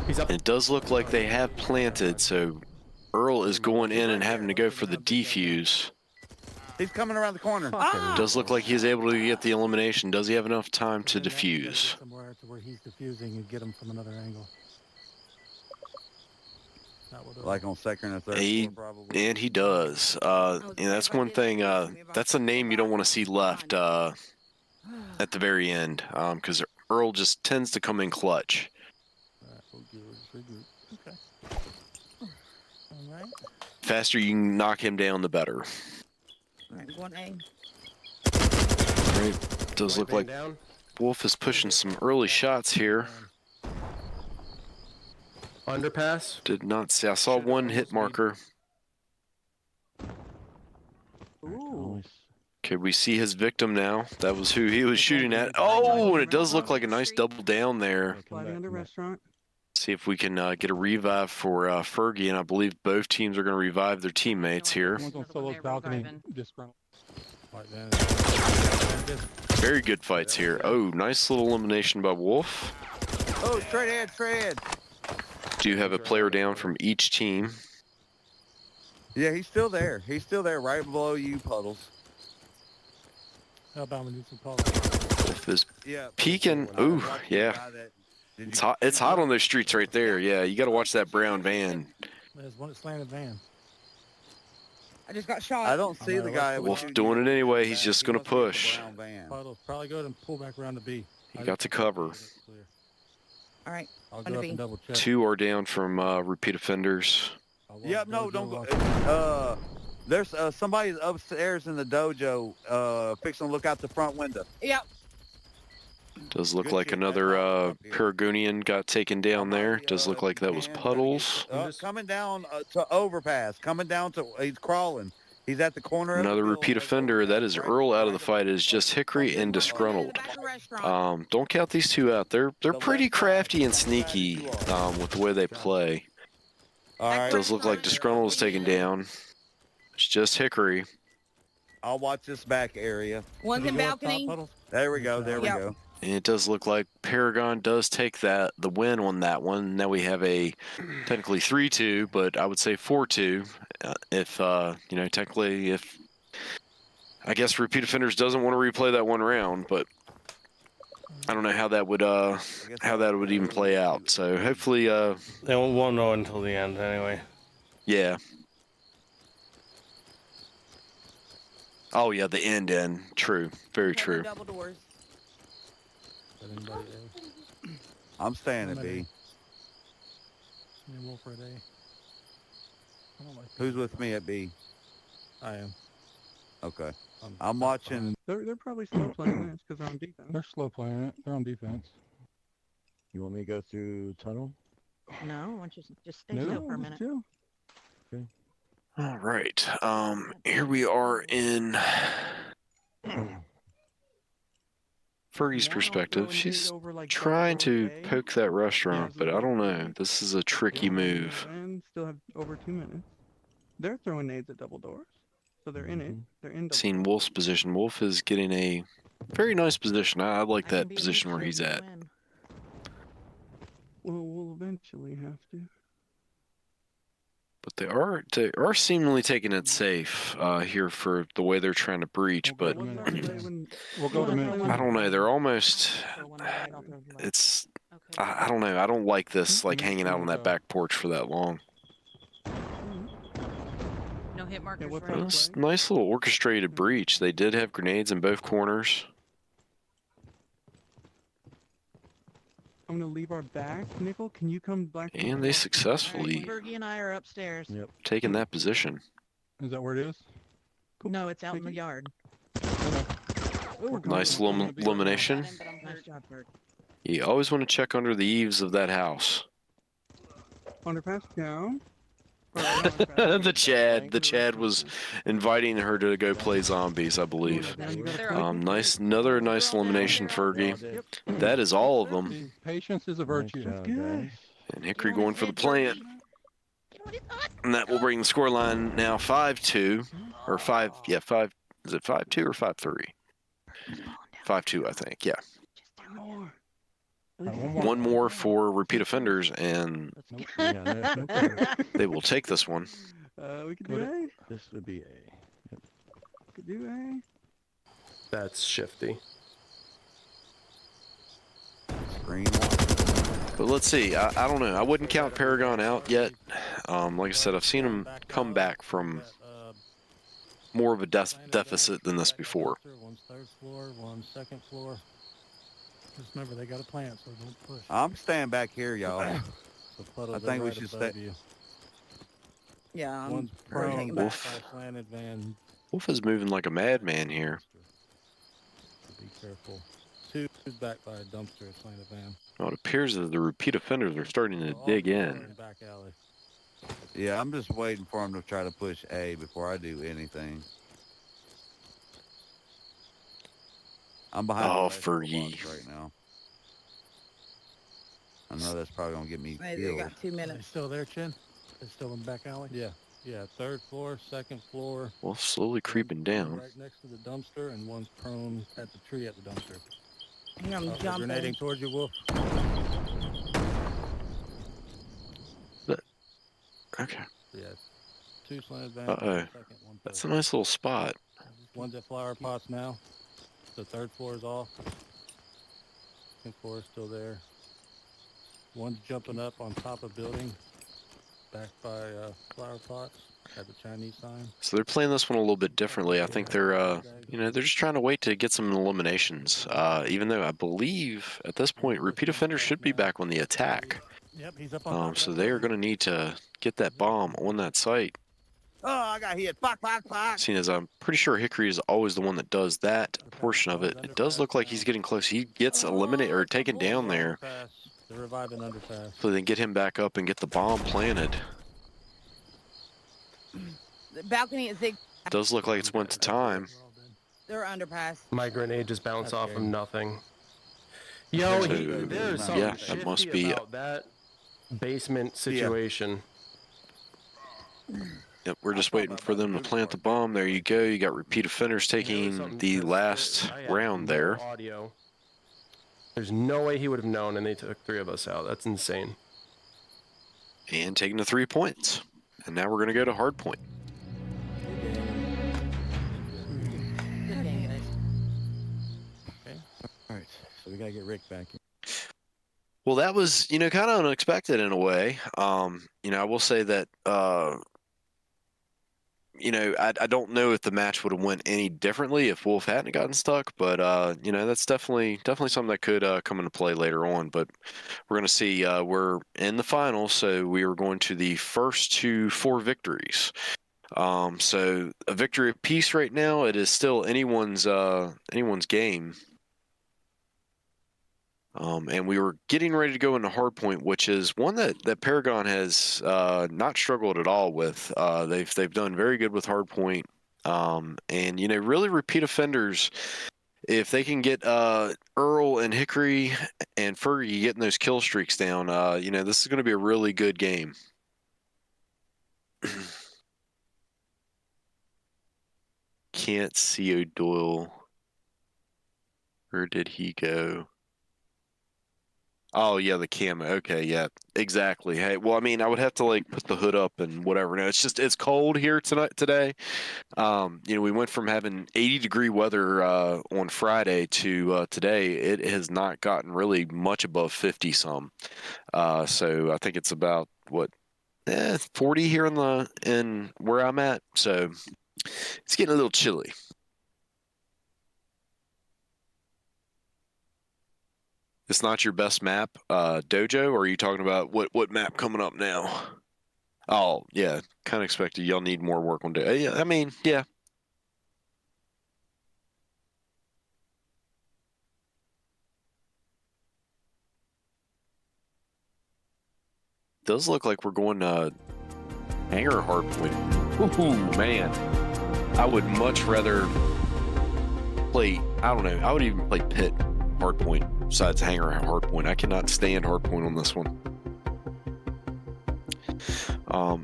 He's up. It does look like they have planted, so Earl is going in and having to go for the defuse. He's coming around the corner. It does look like he's able to get the elimination. Does he have enough time to defuse? Somewhere to where he's defusing and get him from another angle. Like on second or third He- floor, probably. And he does. And that's one thing. That's a name you don't want to see left at the very end, because Earl just tends to come in clutch. Okay. All right. Faster you can knock him down, the better. All right, going A. Right. Does look White like man down. Wolf is pushing some early shots here. Underpass. Did not see. I saw one hit marker. Ooh. Okay, we see his victim now. That was who he was shooting at. Oh, and it does look like a nice double down there. Sliding under restaurant. See if we can get a revive for Fergie, and I believe both teams are going to revive their teammates here. One's on Another one Solo's there balcony. reviving. Disgruntled. Right then. Very good fights here. Oh, nice little elimination by Wolf. Oh, straight ahead, straight ahead. Do you have a player down from each team? Yeah, he's still there. He's still there, right below you, Puddles. Alabama needs some color. Wolf is Yeah. peeking. Ooh, yeah. It's hot. It's hot on those streets right there. Yeah, you got to watch that brown van. There's one slanted van. I just got shot. I don't see the guy. Wolf with doing it anyway. He's back. just He gonna must be in the push. brown van. Puddles, probably go ahead and pull back around to B. He got to cover. Clear. All right. I'll Under go up B. and double check. 2 are down from repeat offenders. I'll walk Yep, no, dojo don't go. walk. There's somebody upstairs in the dojo fixing to look out the front window. Yep. Does look Good like shit. another That's all up here. Paragonian got taken down there. Does look like that was Man, Puddles. Coming down to overpass. Coming down to, he's crawling. He's at the corner of the Another building. repeat offender. That is Earl out of the fight. It is just Hickory and Disgruntled. Back to the restaurant. Don't count these two out. They're pretty crafty and sneaky with the way they play. All right. Does look like Disgruntled is taken down. It's just Hickory. I'll watch this back area. One's in You go up top, balcony. Puddles? There we go. There we Yep. go. And it does look like Paragon does take the win on that one. Now we have a technically 3-2, but I would say 4-2. If technically, if I guess repeat offenders doesn't want to replay that one round, but I don't know how that would even play out. So hopefully, They won't know until the end anyway. yeah. Oh yeah, the end. True, very Okay, no true. double doors. Is anybody A? I'm staying at I'm at B. Me and Wolf are at A. I don't like Who's being with me at B? I am. Okay. I'm I'm back watching. behind. They're probably slow playing this because they're on defense. They're slow playing it. They're on defense. You want me to go through tunnel? No, why don't you just stay No, still for a just minute? chill. All right. Here we are in Fergie's Why not throw perspective. a nade She's over, like, double trying doors to A? poke that restaurant, Yeah, but I so don't they- know. This is a tricky Yeah, move. and still have over 2 minutes. They're throwing nades at double doors, so they're in it. They're in double Seen doors. Wolf's position. Wolf is getting a very nice position. I like I can that be a position where booster if he's you at. win. Well, we'll eventually have to. But they are seemingly taking it safe here for the way they're trying to breach. We'll But go What's to our minute. play when? We'll You go to wanna throw minute. one I to don't the know. right? They're almost. Throw one to the right, I'll throw to the left. It's. Okay. I don't know. I don't like this like hanging out on that go. back porch for that long. No hit markers, what's right? our Nice, play? nice little orchestrated breach. They did have grenades in both corners. I'm gonna leave our back. Nickel, can you come black? And they All right, successfully Fergie and I are upstairs. Yep. taken that position. Is that where it is? Cool. No, it's out Thank in the you. yard. Ooh, Nice I'm gonna be right illumination. Got him, but I'm Nice hurt. job, Ferg. You always want to check under the eaves of that house. underpass down. Or not underpass, the Chad was inviting her to go play zombies, I believe. Now you gotta They're play. all- Another nice They're all down. elimination, They're all Fergie. down. Yep. That is all of them. Patience is a virtue. Good. And Hickory You want going his for the head, plant. Fergie? You want his head? And that will bring the score line now 5-2. Or 5, yeah, 5. Is it 5-2 or 5-3? 5-2, I think, yeah. More. One more for repeat offenders, and they will take this one. We could do A. This would be A. Could do A. That's shifty. Green. But let's see. I don't know. I wouldn't count Paragon out yet. Like I said, I've seen him come back from more of a deficit than this before. One's third floor, one's second floor. Just remember, they got a plant, so don't push. I'm staying back here, y'all. I think we should stay. Yeah, One's we're prone, taking Wolf. back. by slanted van. Wolf is moving like a madman here. Be careful. Two's back by a dumpster, slanted van. Well, it appears that the repeat offenders are starting to All dig four in. Back alley. Yeah, I'm just waiting for him to try to push A before I do anything. I'm behind. Oh, the basketball Fergie. box right now. I know that's probably gonna get me Hey, they killed. got 2 Are they minutes. still there, Chin? They still in back alley? Yeah. Yeah, third floor, second floor. Wolf slowly creeping down. Right next to the dumpster, and one's prone at the tree at the dumpster. Hang on, I'm They're jumping. grenading towards you, Wolf. Okay. Yeah. Two slanted vans. Uh-oh. Second, one That's third. a nice little spot. One's at flower pots now. The third floor is off. Second floor is still there. One's jumping up on top of building, back by flower pots at the Chinese sign. So they're playing this one a little bit differently. I think they're, they're just trying to wait to get some eliminations. Even though I believe at this point, repeat offenders should be back on the attack. Yep, he's up on top of So that they are building. going to need to get that bomb on that site. Oh, I got hit. Fuck, fuck, fuck. Seeing as I'm pretty sure Hickory is always the one that does that portion of it. It does look like he's getting close. He gets eliminated or taken down there. Underpass. They're reviving underpass. So they get him back up and get the bomb planted. The balcony is zig. Does look like it's went to time. They're underpass. My grenade just bounced That's off of game. nothing. Yo, So, there's something yeah, that must shifty be- about that basement situation. Yep, we're just waiting for them to plant the bomb. There you go. You got repeat offenders There was taking something the just- last I had round no there. Audio. There's no way he would have known, and they took 3 of us out. That's insane. And taking the 3 points. And now we're going to go to hard point. Good game, guys. Okay. All right. So we gotta get Rick back in. Well, that was, kind of unexpected in a way. I will say that, you know, I don't know if the match would have went any differently if Wolf hadn't gotten stuck, but you know, that's definitely something that could come into play later on. But we're gonna see. We're in the finals, so we are going to the first to 4 victories. So a victory apiece right now. It is still anyone's game. And we were getting ready to go into hardpoint, which is one that Paragon has not struggled at all with. They've done very good with hardpoint. And you know, really repeat offenders. If they can get Earl and Hickory and Fergie getting those kill streaks down, you know, this is going to be a really good game. Can't see O'Doyle. Where did he go? Oh yeah, the camo. Okay, yeah, exactly. Hey, well, I mean, I would have to like put the hood up and whatever. No, it's cold here today. You know, we went from having 80-degree weather on Friday to today. It has not gotten really much above 50 some. So I think it's about what 40 here in where I'm at. So it's getting a little chilly. It's not your best map, Dojo, or are you talking about what map coming up now? Oh, yeah, kind of expected y'all need more work on Dojo. Yeah, I mean, yeah. Does look like we're going to Hangar Hardpoint. Ooh, man. I would much rather play, I don't know, I would even play Pit Hardpoint besides Hangar Hardpoint. I cannot stand Hardpoint on this one.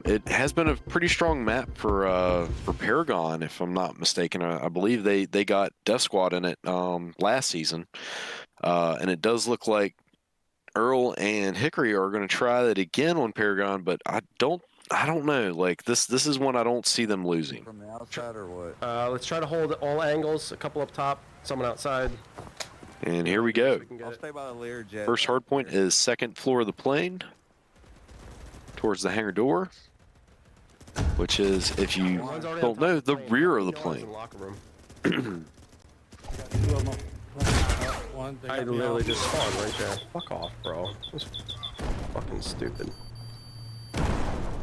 It has been a pretty strong map for Paragon, if I'm not mistaken. I believe they got Death Squad in it last season, and it does look like Earl and Hickory are going to try that again on Paragon, but I don't know. Like this is one I don't see them losing. From the outside or what? Let's try to hold all angles. A couple up top, someone outside. And here we go. I'll stay by the Learjet. First hardpoint is second floor of the plane, towards the hangar door, which is, if you don't know, the rear of the plane. I literally just spawned right there. Fuck off, bro. That's fucking stupid.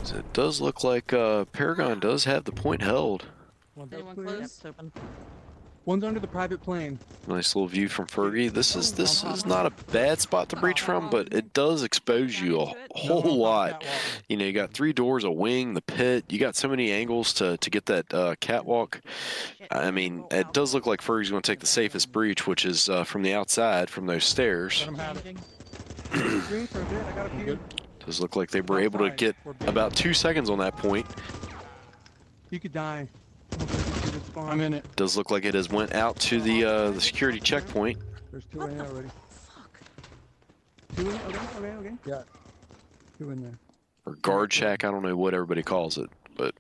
So it does look like Paragon does have the point held. Anyone Clear. close? It's open. One's under the private plane. Nice little view from Fergie. This is not a bad spot to breach from, but it does expose you a whole lot. You know, you got 3 doors, a wing, the pit. You got so many angles to get that catwalk. I mean, it does look like Fergie's going to take the safest breach, which is from the outside, from those stairs. Let 'em have it. Changing. Green for a bit. I got a few. Does look like they were able to get about 2 seconds on that point. You could die. I'm in it. Does look like it has went out to the security checkpoint. There's 2 in there already. 2 in there? Okay. Yeah. 2 in there. Or guard shack, I don't know what everybody calls it, but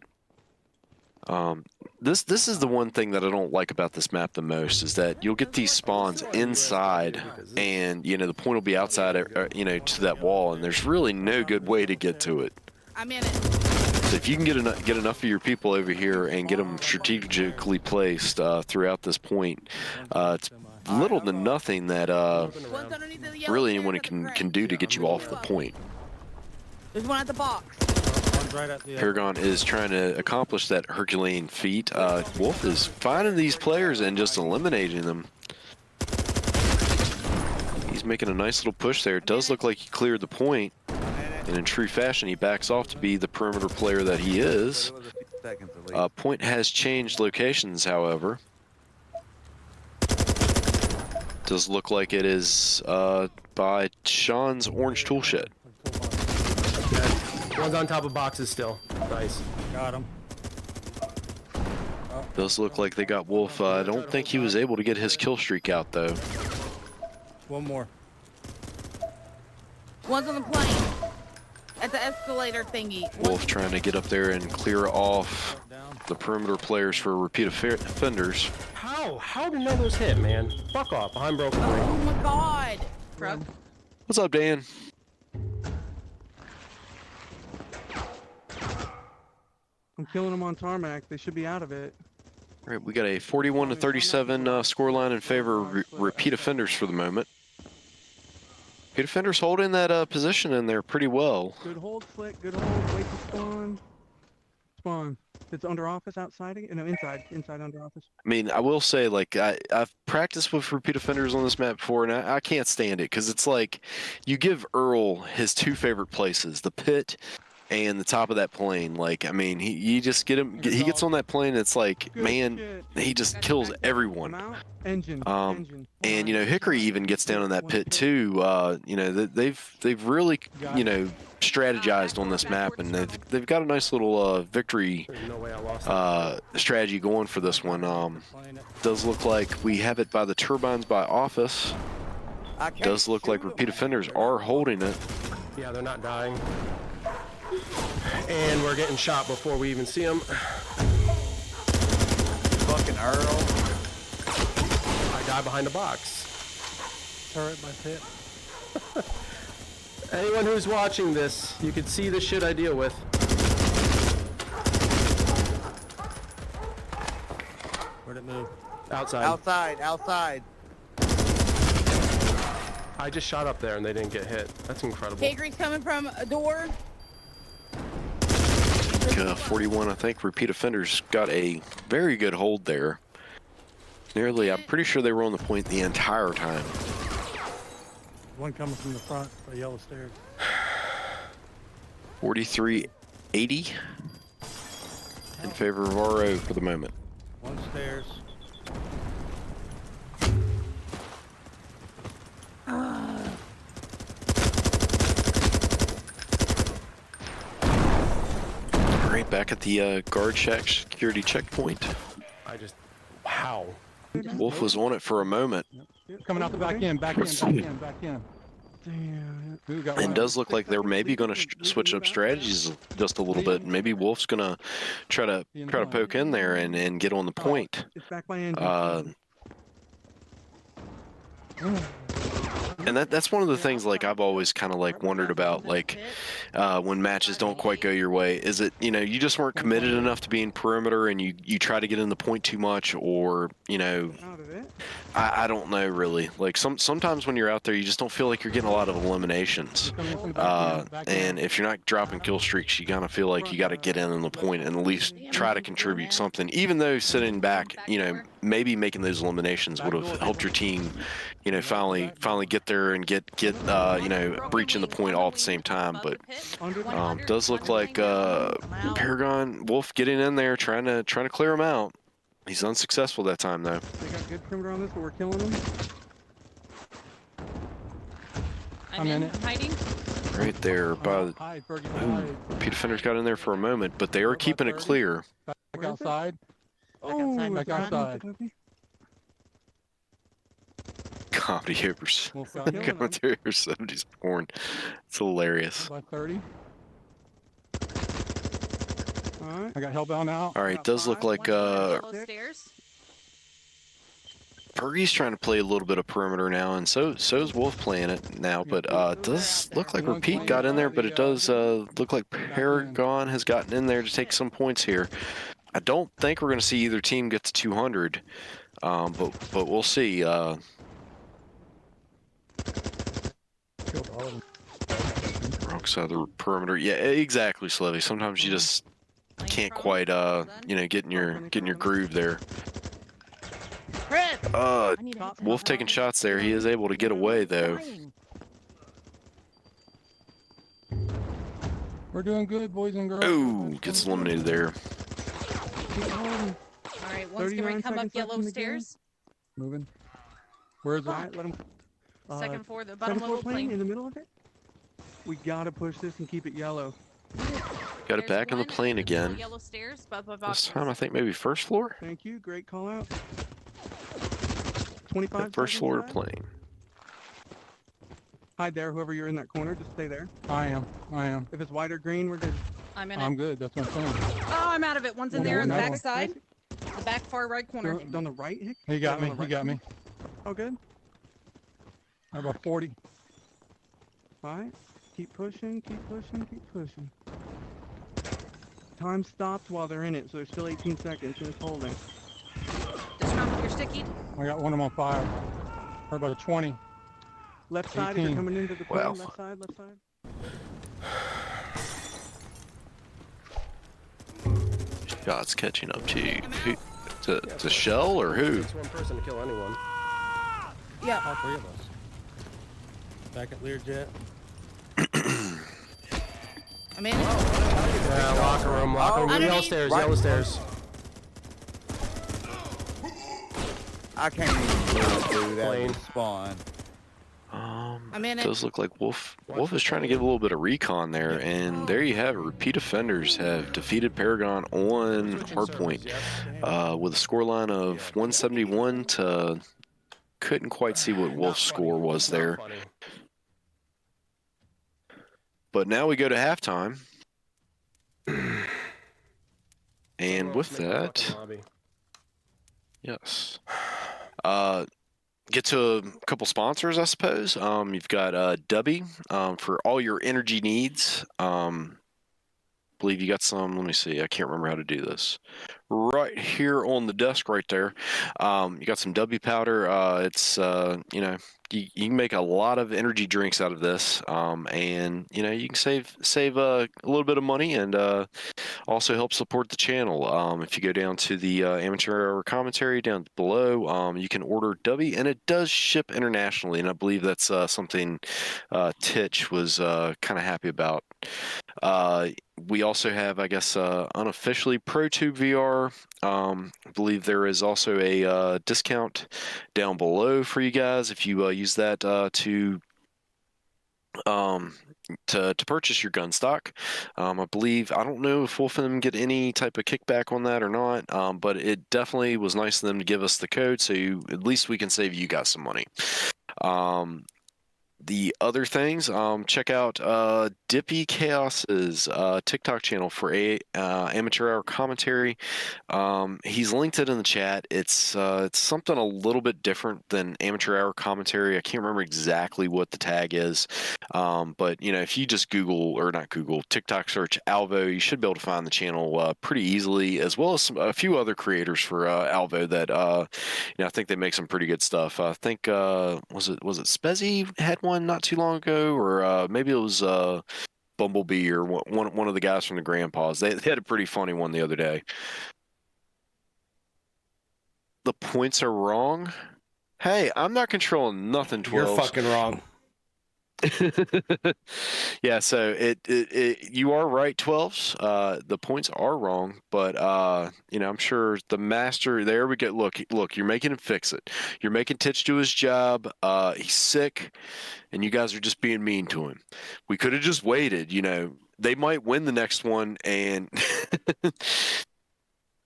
this is the one thing that I don't like about this map the most, is that you'll get these spawns inside, and you know the point will be outside, you know, to that wall, and there's really no good way to get to it. I'm in it. So if you can get enough of your people over here and get them strategically placed throughout this point, it's little to nothing that One's underneath the yellow really stairs anyone at the can correct. do to get you off the point. There's one at the box. One's right at the Paragon is trying to accomplish that Herculean feat. Wolf is finding these players and just eliminating them. He's making a nice little push there. It does look like he cleared the point. And in true fashion, he backs off to be the perimeter player that he is. Point has changed locations, however. Does look like it is by Sean's orange tool shed. One's on top of boxes still. Nice. Got him. Does look like they got Wolf. I don't think he was able to get his kill streak out, though. One more. One's on the plane. At the escalator thingy. Wolf trying to get up there and clear off the perimeter players for repeat offenders. How did none of those hit, man? Fuck off. Behind broken plane. Oh my god. Frog. What's up, Dan? I'm killing them on tarmac. They should be out of it. All right, we got a 41 to 37 score line in favor of repeat offenders for the moment. Repeat offenders holding that position in there pretty well. Good hold, Slick. Good hold. Wait to spawn. Spawn. It's under office outside? No, inside. Inside under office. I mean, I will say, like, I've practiced with repeat offenders on this map before, and I can't stand it because it's like you give Earl his two favorite places, the pit and the top of that plane. Like, I mean, you just get him, he gets on that plane, and it's like, Good man, shit. he just kills I'm everyone. out. Engine. Engine. And you know, Hickory even gets down in that pit too. You know, they've really, you know, strategized on this map, and they've got a nice little victory There's no way I lost that. strategy going for this one. Does look like we have it by the turbines by office. I can't Does look like shoot 'em. repeat offenders are holding it. Yeah, they're not dying. And we're getting shot before we even see them. Fucking Earl. I die behind a box. Turret my pit. Anyone who's watching this, you can see the shit I deal with. Where'd it move? Outside. Outside. I just shot up there and they didn't get hit. That's incredible. Hickory's coming from a door. 41, I think. Repeat offenders got a very good hold there. Nearly, I'm pretty sure they were on the point the entire time. One coming from the front by yellow stairs. 43-80 in favor of RO for the moment. One stairs. All right, back at the guard shack security checkpoint. Wow. Wolf was on it for a moment. Coming out the back end. Back in. Damn. And does look like they're maybe going to switch up strategies just a little bit. Maybe Wolf's going to try to poke in there and get on the point. It's back by engine. And that's one of the things, like, I've always kind of like wondered about, like, when matches don't quite go your way. Is it, you know, you just weren't committed enough to being perimeter and you try to get in the point too much, or, you know, I don't know really. Like sometimes when you're out there, you just don't feel like you're getting a lot of eliminations. And if you're not dropping kill streaks, you kind of feel like you got to get in the point and at least try to contribute something. Even though sitting back, you know, maybe making those eliminations would have helped your team, you know, finally get there and get you know, breaching the point all at the same time. But does look like Paragon Wolf getting in there, trying to clear him out. He's unsuccessful that time though. They got good perimeter on this, but we're killing them. I'm in. I'm hiding. Right there by the repeat offenders got in there for a moment, but they are keeping it clear. Back outside. Oh, Back outside. Comedy overs. Wolf got him. Commentary over 70s porn. It's hilarious. By 30. Alright. I got hellbound out. All right, does look like Yellow stairs. Fergie's trying to play a little bit of perimeter now, and so's Wolf playing it now. But does look like Repeat got in there, but it does look like Paragon has gotten in there to take some points here. I don't think we're going to see either team get to 200, but we'll see. Killed all of them. Wrong side of the perimeter. Yeah, exactly, Slevy. Sometimes you just can't quite you know, get in your groove there. Wolf taking shots there. He is able to get away though. We're doing good, boys and girls. Oh, gets eliminated there. All right, one's getting ready to come up yellow stairs. Moving. Where's All it? right, let him. Second floor, the Second bottom floor level plane in plane. the middle of it. We gotta push this and keep it yellow. Got it back on the There's plane one again. Yellow stairs, This time I think maybe first floor. Thank you. Great call out. 25. First seconds floor left. plane. Hide there, whoever you're in that corner. Just stay there. I am. If it's white or green, we're good. I'm in I'm it. good. That's what I'm saying. Oh, I'm out of it. One's in there on the Another back one. side. The back far right corner. On the right, Hick? He got On me. the He right got me. corner? Oh, good. How about 40? All right. Keep pushing. Keep pushing. Keep pushing. time stopped while they're in it, so there's still 18 seconds, and it's holding. Disrupt, you're sticky. I got one of them on fire. Heard about a 20. Left side, if they're 18. coming into the Wow. plane, left side, left side. Shots catching up to you. To Shell or who? It's one person to kill anyone. Yeah. All three of us. Back at Learjet. I'm in. Yeah, locker room. Yellow Underneath. stairs, Right. yellow stairs. I can't even do that. Plane. Spawn. I'm in it. Does look like Wolf is trying to get a little bit of recon there, and there you have it. Repeat offenders have defeated Paragon on hardpoint with a scoreline of 171 to couldn't quite see what Wolf's score was there. But now we go to halftime. And with that, yes. Get to a couple sponsors, I suppose. You've got Dubby for all your energy needs. Believe you got some. Let me see. I can't remember how to do this. Right here on the desk, right there. You got some W powder. It's you know, you can make a lot of energy drinks out of this, and you know you can save a little bit of money and also help support the channel. If you go down to the amateur hour commentary down below, you can order W, and it does ship internationally, and I believe that's something Titch was kind of happy about. We also have, I guess, unofficially ProtubeVR. I believe there is also a discount down below for you guys if you use that to purchase your gun stock. I believe, I don't know if Wolf and them get any type of kickback on that or not, but it definitely was nice of them to give us the code, so at least we can save you guys some money. The other things, check out Dippy Chaos's TikTok channel for amateur hour commentary. He's linked it in the chat. It's something a little bit different than amateur hour commentary. I can't remember exactly what the tag is, but you know, if you just TikTok search Alvo, you should be able to find the channel pretty easily, as well as a few other creators for Alvo that you know, I think they make some pretty good stuff. I think was it Spezzy had one not too long ago, or maybe it was Bumblebee or one of the guys from the Grandpas. They had a pretty funny one the other day. The points are wrong. Hey, I'm not controlling nothing. 12s. You're fucking wrong. Yeah, so you are right, 12s. The points are wrong, but you know, I'm sure the master. There we go. Look, you're making him fix it. You're making Titch do his job. He's sick, and you guys are just being mean to him. We could have just waited. You know, they might win the next one, and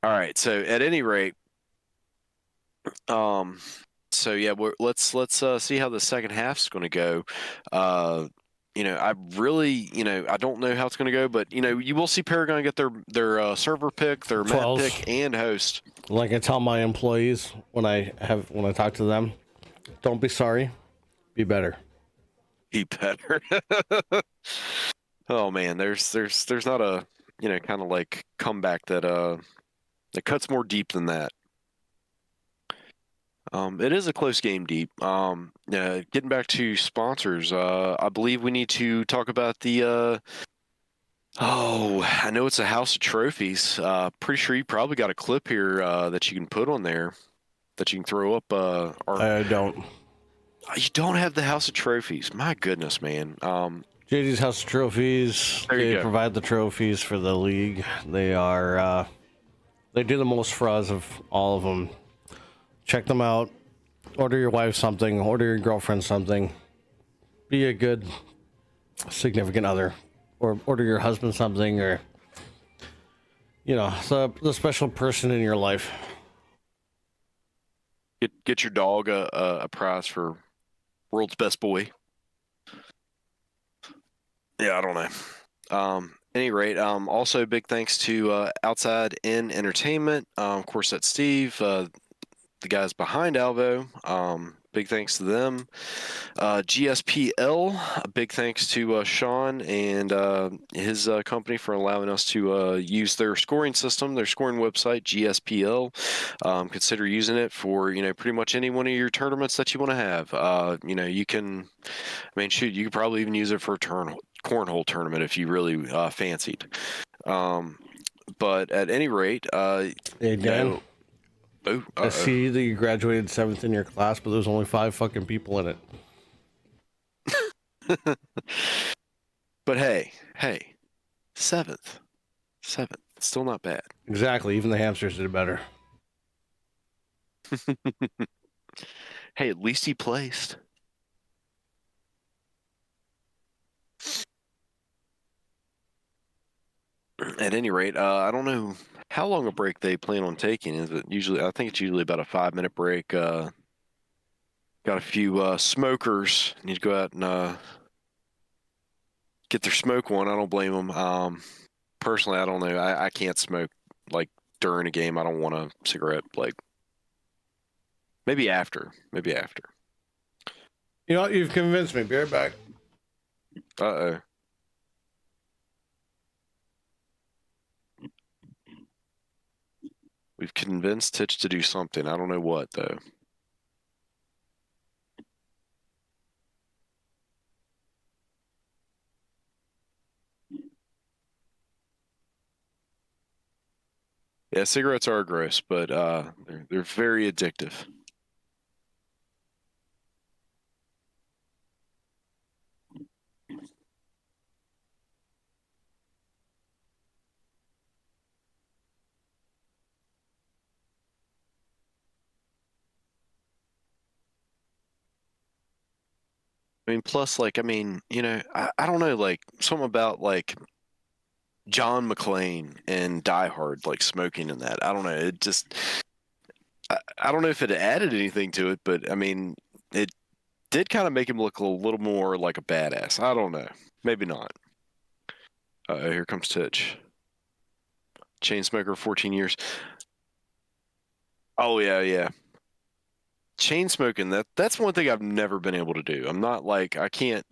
all right. So at any rate, so yeah, let's see how the second half's going to go. You know, I really, you know, I don't know how it's going to go, but you know, you will see Paragon get their server pick, their map 12s. pick, and host. Like I tell my employees when I talk to them, don't be sorry, be better. Be better. Oh man, there's not a, you know, kind of like comeback that cuts more deep than that. It is a close game, deep. Getting back to sponsors, I believe we need to talk about the. I know it's a House of Trophies. Pretty sure you probably got a clip here that you can put on there, that you can throw up. I don't. You don't have the House of Trophies. My goodness, man. JD's House of Trophies. They provide the trophies for the league. They are. They do the most for us of all of them. Check them out. Order your wife something. Order your girlfriend something. Be a good significant other. Or order your husband something, or, you know, the special person in your life. Get your dog a prize for world's best boy. Yeah, I don't know. Any rate, also big thanks to Outside In Entertainment. Of course, that's Steve. The guys behind Alvo, big thanks to them. GSPL, a big thanks to Sean and his company for allowing us to use their scoring system, their scoring website, GSPL. Consider using it for, pretty much any one of your tournaments that you want to have. You can, shoot, you could probably even use it for a cornhole tournament if you really fancied. But at any rate, hey, Dan. I see that you graduated 7th in your class, but there's only 5 fucking people in it. But hey, 7th, still not bad. Exactly. Even the hamsters did better. Hey, at least he placed. At any rate, I don't know how long a break they plan on taking. Is it usually? I think it's usually about a 5-minute break. Got a few smokers need to go out and get their smoke on. I don't blame them. Personally, I don't know. I can't smoke like during a game. I don't want a cigarette. Like maybe after. You know what? You've convinced me. Be right back. Uh-oh. We've convinced Titch to do something. I don't know what, though. Yeah, cigarettes are gross, but they're very addictive. Plus, like, I don't know, like, something about, like, John McClane and Die Hard, like, smoking in that. I don't know. It just, I don't know if it added anything to it, but, it did kind of make him look a little more like a badass. I don't know. Maybe not. Here comes Titch. Chain smoker, 14 years. Oh, yeah. Chain smoking, that's one thing I've never been able to do. I'm not like, I can't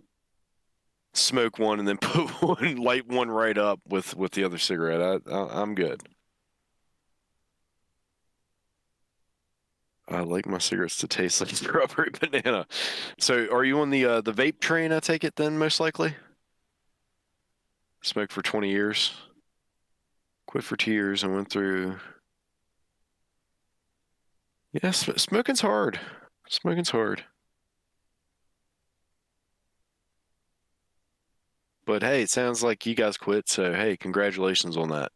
smoke one and then light one right up with the other cigarette. I'm good. I like my cigarettes to taste like strawberry banana. So are you on the vape train, I take it then, most likely? Smoked for 20 years. Quit for 2 years and went through. Yeah, smoking's hard. But hey, it sounds like you guys quit, so hey, congratulations on that.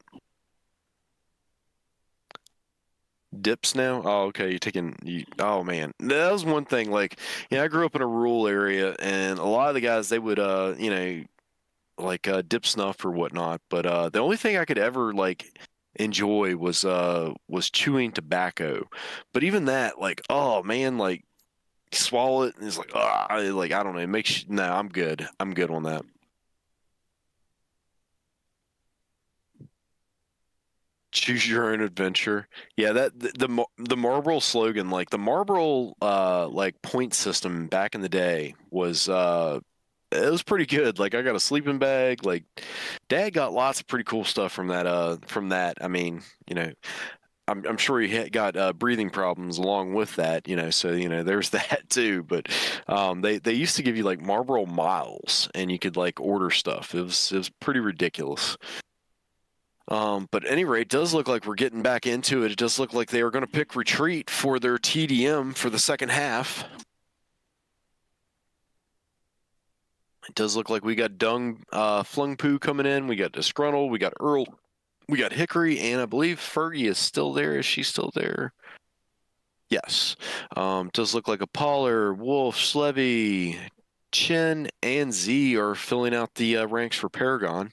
Dips now? Oh, okay. Oh man, that was one thing. Like, I grew up in a rural area, and a lot of the guys they would, like dip snuff or whatnot. But the only thing I could ever like enjoy was chewing tobacco. But even that, like, oh man, like swallow it, and it's like, like I don't know. It makes no, I'm good. I'm good on that. Choose your own adventure. Yeah, the Marlboro slogan, like the Marlboro like point system back in the day was it was pretty good. Like I got a sleeping bag. Like Dad got lots of pretty cool stuff from that. I'm sure he got breathing problems along with that, so there's that too. But they used to give you like Marlboro miles, and you could like order stuff. It was pretty ridiculous. But at any rate, it does look like we're getting back into it. It does look like they are going to pick retreat for their TDM for the second half. It does look like we got Flung Poo coming in. We got Disgruntled. We got Earl. We got Hickory, and I believe Fergie is still there. Is she still there? Yes. Does look like Apollo, Wolf, Slevy, Chin, and Z are filling out the ranks for Paragon.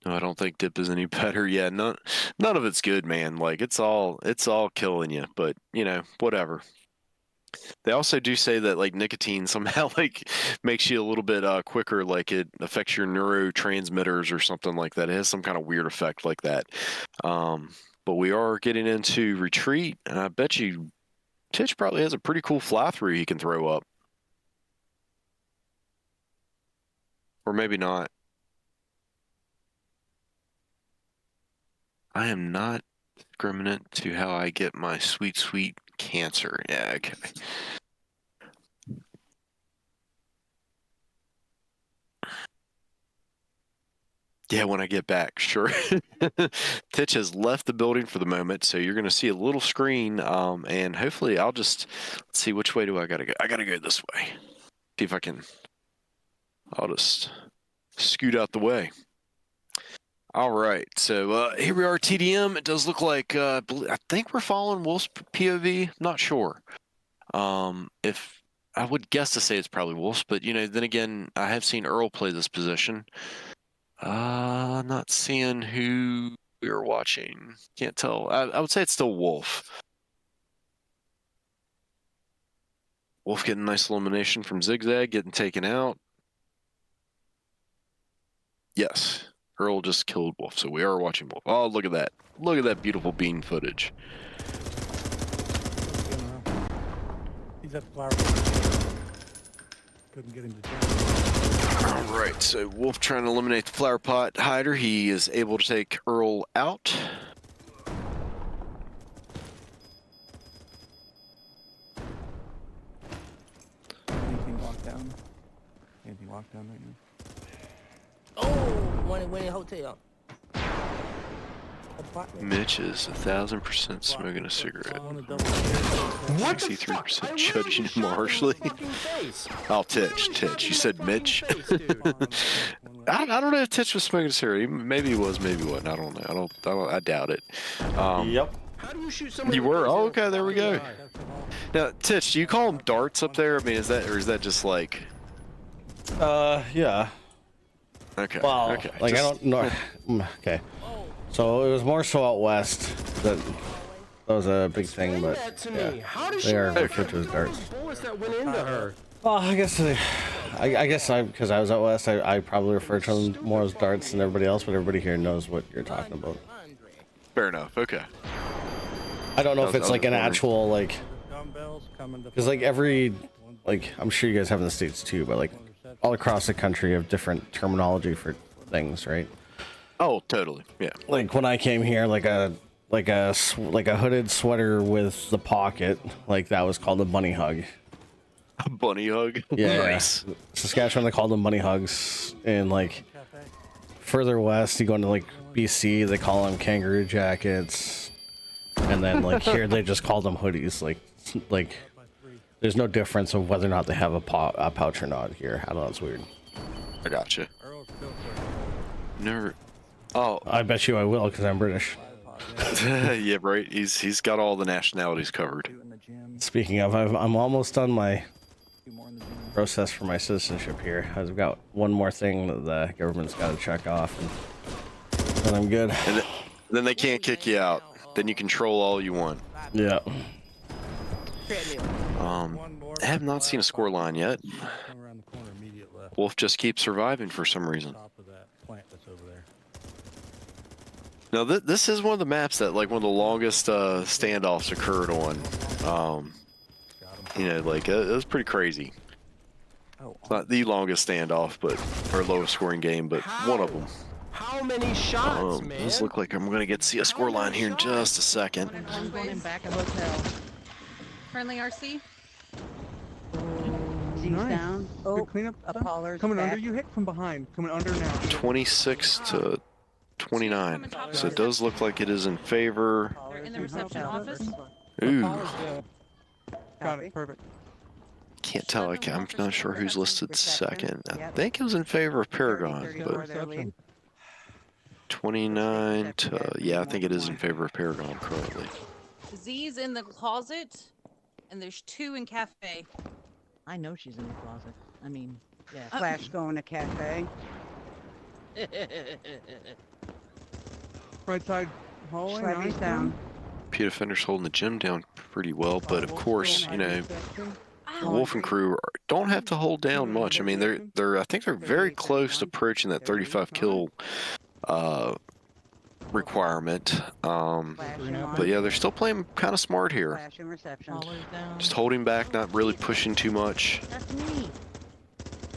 No, I don't think Dip is any better. Yeah, none of it's good, man. Like it's all killing you. But whatever. They also do say that like nicotine somehow like makes you a little bit quicker, like it affects your neurotransmitters or something like that. It has some kind of weird effect like that. But we are getting into retreat, and I bet you Titch probably has a pretty cool fly through he can throw up. Or maybe not. I am not discriminant to how I get my sweet, sweet cancer. Yeah, okay. Yeah, when I get back, sure. Titch has left the building for the moment, so you're going to see a little screen, and hopefully I'll just let's see which way do I got to go. I got to go this way. See if I can. I'll just scoot out the way. All right, so here we are, TDM. It does look like I think we're following Wolf's POV. Not sure. If I would guess to say it's probably Wolf's, but then again, I have seen Earl play this position. Not seeing who we are watching. Can't tell. I would say it's still Wolf. Wolf getting a nice elimination from Zigzag, getting taken out. Yes, Earl just killed Wolf, so we are watching Wolf. Oh, look at that. Look at that beautiful bean footage. He's at the flower. Couldn't get him to jump. All right, so Wolf trying to eliminate the flower pot hider. He is able to take Earl out. Anything locked down? Anything locked down right now? Oh, one in hotel. Apartment. Mitch is 1,000% smoking a cigarette. On the double 63% judging him harshly. Oh, Titch. You said Mitch? I don't know if Titch was smoking a cigarette. Maybe he was, maybe he wasn't. I don't know. I doubt it. Yep. How do you shoot someone? You were? Oh, okay, there we go. Now, Titch, do you call them darts up there? I mean, is that just like... Yeah. Okay. Well, okay. like I don't know. Okay. So it was more so out west that was a big thing, but yeah, they are referred to as darts. Bullets that went into her. Well, I guess because I was out west, I probably refer to them more as darts than everybody else, but everybody here knows what you're talking about. Fair enough. Okay. I don't know if it's like an actual like, dumbbells coming to because like I'm sure you guys have in the States too, but like all across the country have different terminology for things, right? Oh, totally. Yeah. Like when I came here, like a hooded sweater with the pocket, like that was called a bunny hug. A bunny hug? Yeah. Nice. Saskatchewan, they call them bunny hugs. And like further west, you go into like BC, they call them kangaroo jackets. And then like here, they just call them hoodies. Like there's no difference of whether or not they have a pouch or not here. I don't know, it's weird. I gotcha. Never. Oh. I bet you I will because I'm British. Yeah, right. He's got all the nationalities covered. Speaking of, I'm almost done my process for my citizenship here. I've got one more thing that the government's got to check off, and then I'm good. And then they can't kick you out. Then you control all you want. Yeah. I have not seen a score line yet. Wolf just keeps surviving for some reason. Now this is one of the maps that like one of the longest standoffs occurred on. Like it was pretty crazy. It's not the longest standoff, but or lowest scoring game, but one of them. How many shots, man? Does look like I'm gonna get to see a score line here in just a second. I'm going back a hotel. Friendly RC. He's Nice. down. Good Oh, cleanup stuff. Apollo's Coming back. under, you hit from behind. Coming under now. 26 to 29. So it does look like it is in favor. They're in the reception office. Ooh, Apollo's good. Got it. Perfect. can't tell. I'm not sure who's listed second. I think it was in favor of Paragon, 34 but their lead. 29 to yeah, I think it is in favor of Paragon currently. Z's in the closet, and there's 2 in cafe. I know she's in the closet. I mean, yeah. Flash going to cafe. Right side hallway. Shreddy's nice down. P Defender's holding the gym down pretty well, but of course, you know, Wolf and crew don't have to hold down much. I mean, I think they're very close to approaching that 35 kill requirement. But yeah, they're still playing kind of smart here. Flashing reception. Just holding back, not really pushing too much. That's me.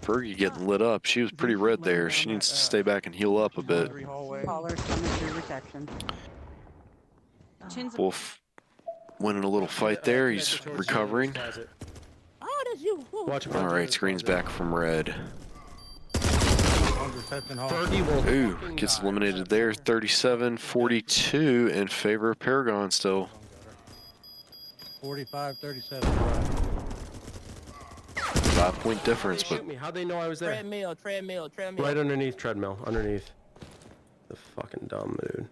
Fergie getting lit up. She was pretty red there. She needs to stay back and heal up a bit. Callers coming through reception. Wolf winning a little fight there. He's recovering. Oh, that's you. Whoa. Watch him. All right, screen's back from red. Fergie will Ooh, gets eliminated there. 37-42 in favor of Paragon still. 45-37. 5-point difference, but how'd they know I was there? Treadmill. Right underneath treadmill, underneath. The fucking dumb dude.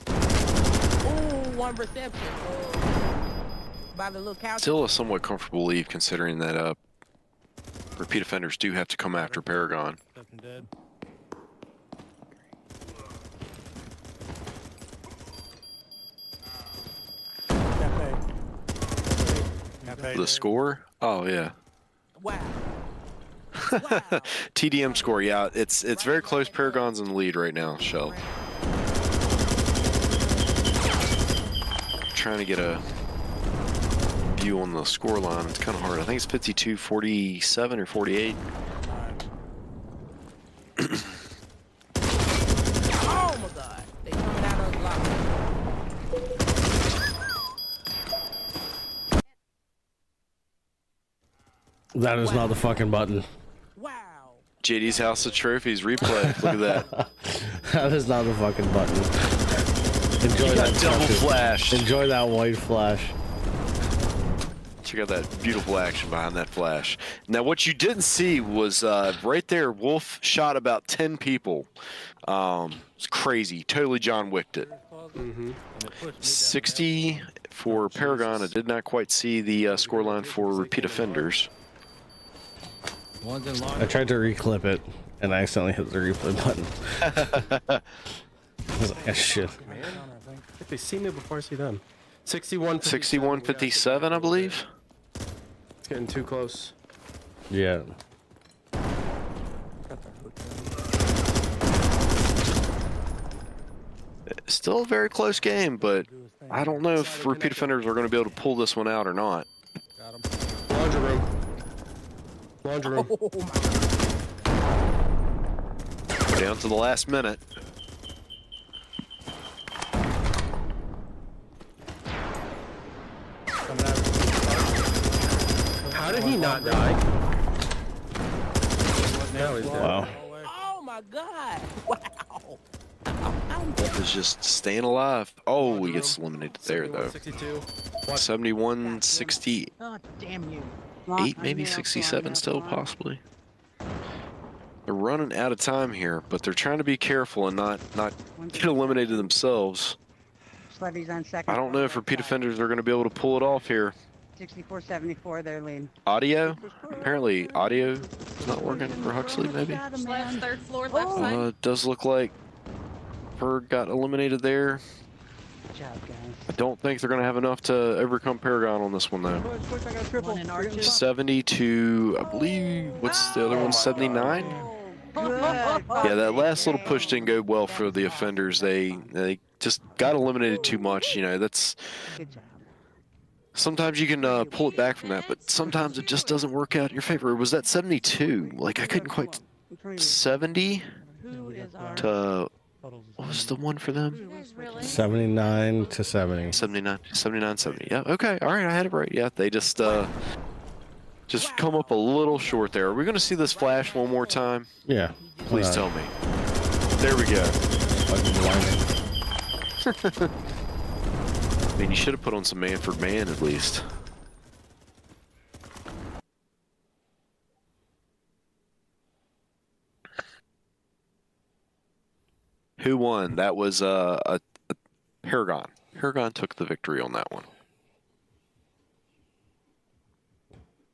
Ooh, one reception. By the little couch. still a somewhat comfortable lead considering that repeat offenders do have to come after Paragon. Dead. The score? Oh yeah. Wow. TDM score, yeah, it's very close. Paragon's in the lead right now, Shell. Trying to get a view on the score line. It's kind of hard. I think it's 52-47 or 48. Oh my God! They coming out of the block. That is not the fucking button. Wow. JD's House of Trophies replay. Look at that. That is not the fucking button. Enjoy that double fucking- flash. Enjoy that white flash. Check out that beautiful action behind that flash. Now, what you didn't see was right there, Wolf shot about 10 people. It's crazy. Totally John Wicked it. 60 for Paragon. I did not quite see the scoreline for repeat offenders. I tried to reclip it, and I accidentally hit the replay button. I was like, ah, shit. I think they see me before I see them. 61-57, I believe. It's getting too close. Yeah. Still a very close game, but I don't know if repeat offenders are going to be able to pull this one out or not. Laundry room. Laundry room. Down to the last minute. How did he not die? Now he's dead. Wow. Oh my God! Wow. Wolf is just staying alive. Oh, he gets eliminated there, though. 62. 71-68, Oh, damn you. maybe 67 still, possibly. They're running out of time here, but they're trying to be careful and not get eliminated themselves. Slevvy's on second. I don't know if repeat offenders are going to be able to pull it off here. 64-74, their lead. Audio? Apparently audio is not working for Huxley, maybe? Left, third floor, left side. Does look like Berg got eliminated there. Good job, guys. I don't think they're going to have enough to overcome Paragon on this one, though. Push, I got a triple. One in arches. 70 to, I believe, what's the other one, 79? Good. Yeah, that last little push didn't go well for the offenders. They just got eliminated too much. You know, that's Good job. sometimes you can pull it back from that, but sometimes it just doesn't work out in your favor. It was that 72. Like I couldn't quite 70 Who is our... to what was the one for them? 79 to 70. 79, 70. Yeah. Okay. All right. I had it right. Yeah. They just come up a little short there. Are we going to see this flash one more time? Yeah. Please tell me. There we go. I mean, you should have put on some Manford Man at least. Who won? That was a Paragon. Paragon took the victory on that one.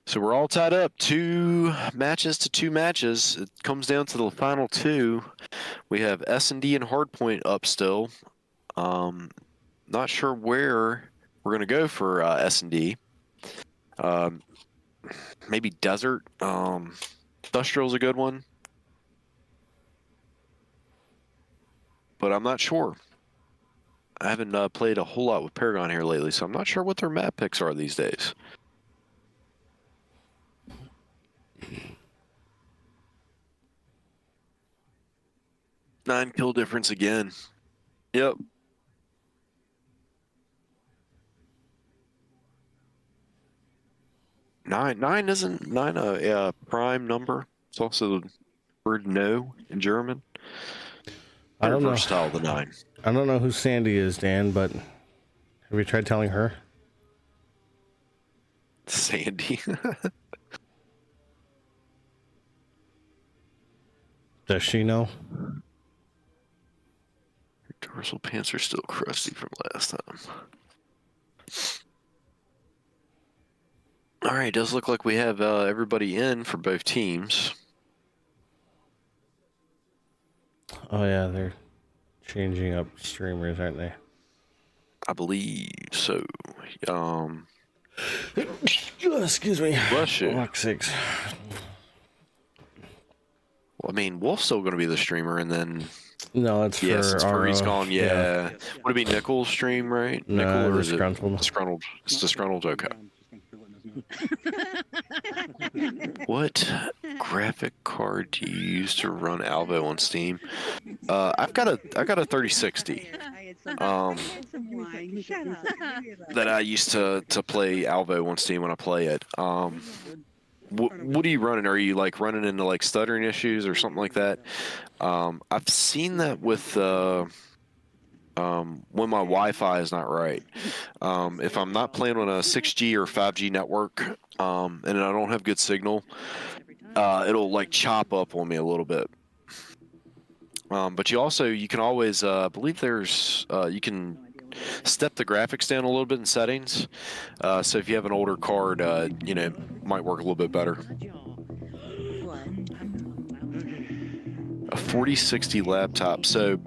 So we're all tied up, 2 matches to 2 matches. It comes down to the final 2. We have S&D and Hardpoint up still. Not sure where we're gonna go for S&D. Maybe desert. Industrial's a good one, but I'm not sure. I haven't played a whole lot with Paragon here lately, so I'm not sure what their map picks are these days. Nine kill difference again. Yep. Nine isn't nine a prime number? It's also the word no in German. I don't know. Versatile, the 9. I don't know who Sandy is, Dan, but have you tried telling her? Sandy. Does she know? Your dorsal pants are still crusty from last time. All right, does look like we have everybody in for both teams. Oh yeah, they're changing up streamers, aren't they? I believe so. Excuse me. Bless you. Fuck's sakes. Well, I mean, Wolf's still going to be the streamer, and then no, it's for yes, it's Furry's gone. Yeah. Yeah. Would it be Nickel's stream, right? No, Nickel or is it Disgruntled? Disgruntled? It's Disgruntled. Okay. What graphic card do you use to run Alvo on Steam? I've got a 3060. That I used to play Alvo on Steam when I play it. What are you running? Are you like running into like stuttering issues or something like that? I've seen that with when my Wi-Fi is not right. If I'm not playing on a 6G or 5G network, and I don't have good signal, it'll like chop up on me a little bit. But you can always, I believe there's, you can step the graphics down a little bit in settings. So if you have an older card, might work a little bit better. A 4060 laptop. So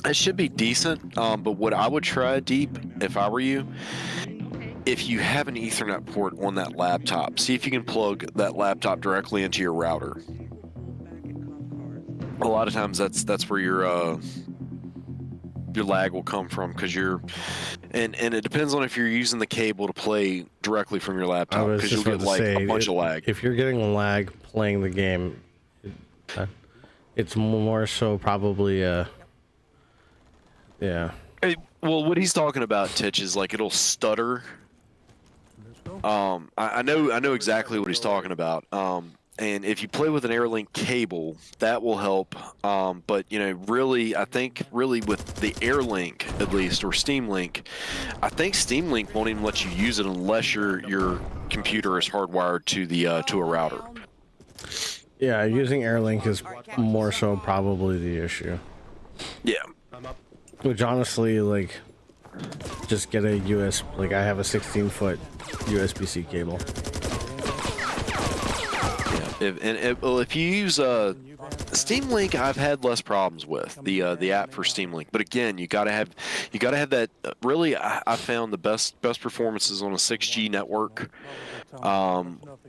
it should be decent, but what I would try, Deep, if I were you, if you have an Ethernet port on that laptop, see if you can plug that laptop directly into your router. A lot of times that's where your lag will come from, because and it depends on if you're using the cable to play directly from your laptop, because you'll get like a bunch of lag. If you're getting lag playing the game, it's more so probably yeah. Hey, well, what he's talking about, Titch, is like it'll stutter. I know exactly what he's talking about. And if you play with an AirLink cable, that will help. But really, I think with the AirLink at least, or Steam Link, I think Steam Link won't even let you use it unless your computer is hardwired to the to a router. Yeah, using AirLink is more so probably the issue. Yeah. Which honestly, like, just get a I have a 16-foot USB-C cable. Yeah, if you use Steam Link, I've had less problems with the app for Steam Link. But again, you gotta have that. Really, I found the best performances on a 6G network,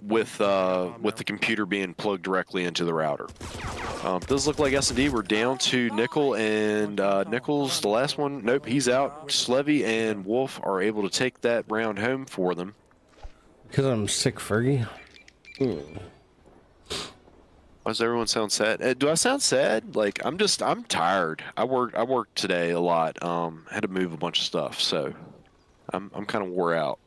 with the computer being plugged directly into the router. Does look like S&D. We're down to Nickel, and Nickel's the last one. Nope, he's out. Slevy and Wolf are able to take that round home for them. Because I'm sick, Fergie. Why does everyone sound sad? Do I sound sad? Like I'm tired. I worked today a lot. Had to move a bunch of stuff, so I'm kind of wore out.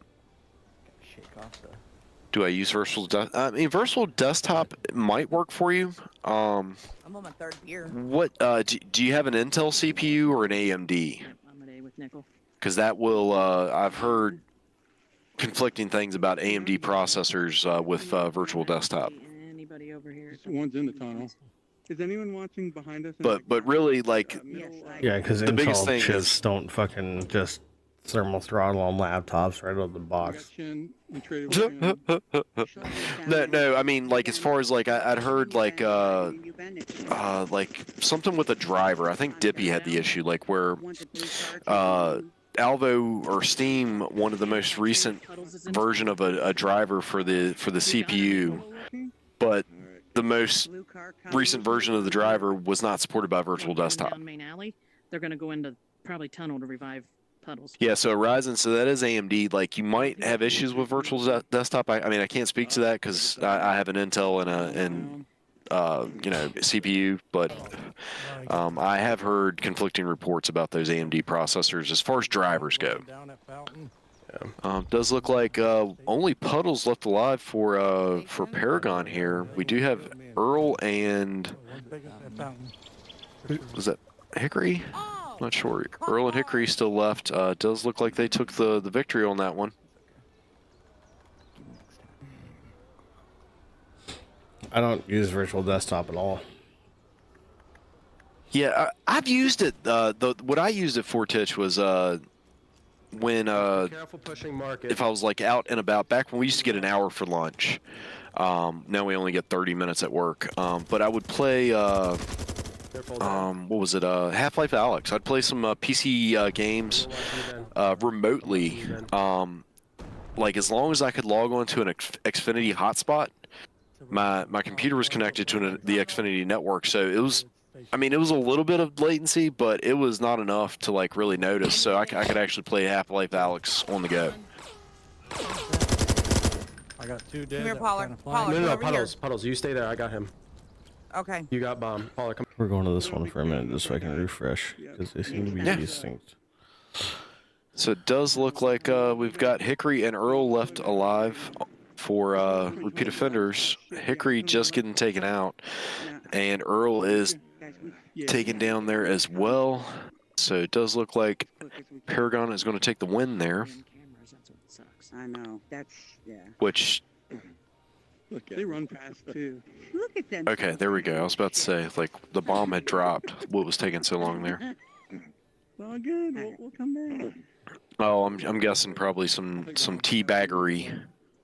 Do I use Versatile Desktop? I mean, Versatile Desktop might work for you. I'm on my 3rd beer. What do you have an Intel CPU or an AMD? Because that will I've heard conflicting things about AMD processors with Virtual Desktop. Anybody over here? One's in the tunnel. Is anyone watching behind us? But really, like, yeah, because the biggest thing chips is don't fucking just thermal throttle on laptops right out of the I got box. Chin. We traded with Chin. No, I mean, like, as far as, like, I'd heard, like something with a driver. I think Dippy had the issue, like, where, Alvo or Steam wanted the most recent version of a driver for the CPU, but the most recent version of the driver was not supported by Virtual Desktop. Down main alley. They're going to go into probably tunnel to revive Puddles. Yeah, so Ryzen, so that is AMD. Like, you might have issues with Virtual Desktop. I mean, I can't speak to that because I have an Intel and CPU, but I have heard conflicting reports about those AMD processors as far as drivers go. Does look like only Puddles left alive for Paragon here. We do have Earl and was that Hickory? Not sure. Earl and Hickory still left. Does look like they took the victory on that one. I don't use Virtual Desktop at all. Yeah, I've used it. What I used it for, Titch, was when Careful pushing market. if I was like out and about. Back when we used to get an hour for lunch. Now we only get 30 minutes at work. But I would play. What was it? Half-Life Alyx. I'd play some PC games remotely. Like, as long as I could log on to an Xfinity hotspot, my computer was connected to the Xfinity network, so it was. I mean, it was a little bit of latency, but it was not enough to like really notice. So I could actually play Half-Life Alyx on the go. I got 2 dead. Come here, that were Pollard. kinda flying. Pollard. No, over here. Puddles, you stay there. I got him. Okay. You got bomb. Pollard, come. We're going to this one for a minute just so I can refresh because they seem to be distinct. So it does look like we've got Hickory and Earl left alive for repeat offenders. Hickory just getting taken out, and Earl is taken down there as well. So it does look like Paragon is going to take the win there, I know. That's, yeah. which, Look, they run fast too. Look at them. okay, there we go. I was about to say, like, the bomb had dropped. What was taking so long there? Well, good. We'll come back. Oh, I'm guessing probably some teabaggery.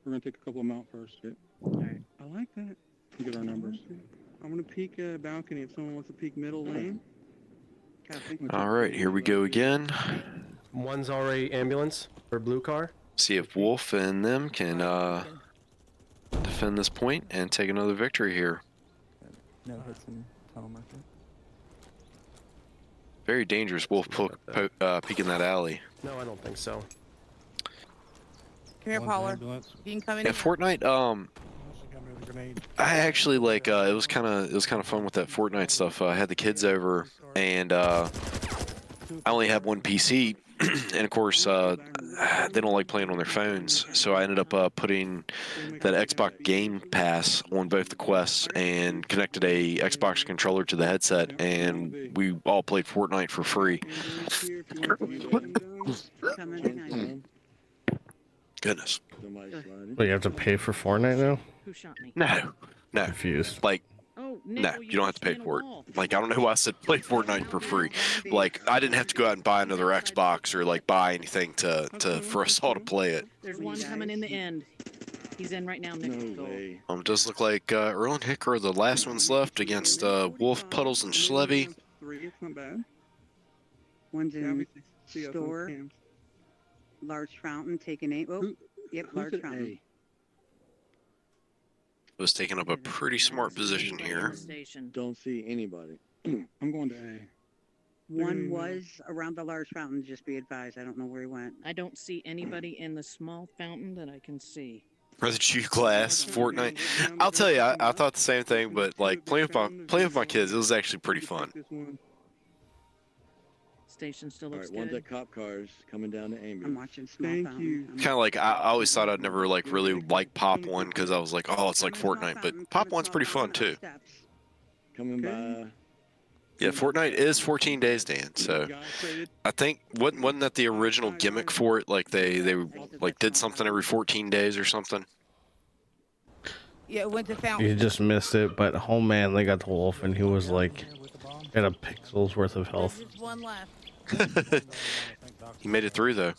We're gonna take a couple of them out first. Okay? Alright. I like that. Get our numbers. I'm gonna peek balcony if someone wants to peek middle lane. All right, here we go again. One's already ambulance or blue car. See if Wolf and them can defend this point and take another victory here. No hits in tunnel market. Very dangerous, Wolf peeking that alley. No, I don't think so. Come here, One's Pollard. ambulance. You can come in. Yeah, Fortnite. I actually like. It was kind of fun with that Fortnite stuff. I had the kids over, and I only have one PC, and of course they don't like playing on their phones. So I ended up putting that Xbox Game Pass on both the Quests and connected a Xbox controller to the headset, and we all played Fortnite for free. Goodness. But you have to pay for Fortnite now? Who shot me? No. Confused. Like, Oh, no, you don't have to pay for it. Like, I don't know why I said play Fortnite for free. Like, I didn't have to go out and buy another Xbox or like buy anything for us all to play it. There's one coming in the end. He's in right now, Nick. No way. It does look like Earl and Hick are the last ones left against Wolf, Puddles, and Schlevy. 3, it's not bad. One's Yeah, in we see us on store. cams. Large fountain, taking 8. Oh, yep, Who's large at fountain. Was taking up a pretty smart position here. Station. Don't see anybody. I'm going to A. One was around the large fountain, just be advised. I don't know where he went. I don't see anybody in the small fountain that I can see. For the G class, Fortnite. I'll tell you, I thought the same thing, but like playing with my kids, it was actually pretty fun. Station still All looks right, one's good. at cop cars coming down to I'm ambulance. watching small Thank fountain. you. I'm Kind of like I always thought I'd never like really like Pop One because I was like, oh, it's like Fortnite, but Pop One's pretty fun too. Coming Okay. by. Yeah, Fortnite is 14 days, Dan. So I think wasn't that the original gimmick for it? Like they like did something every 14 days or something. Yeah, it went to fountain. You just missed it, but oh man, they got the wolf and he was like at a pixel's worth of There's health. just one left. He made it through though.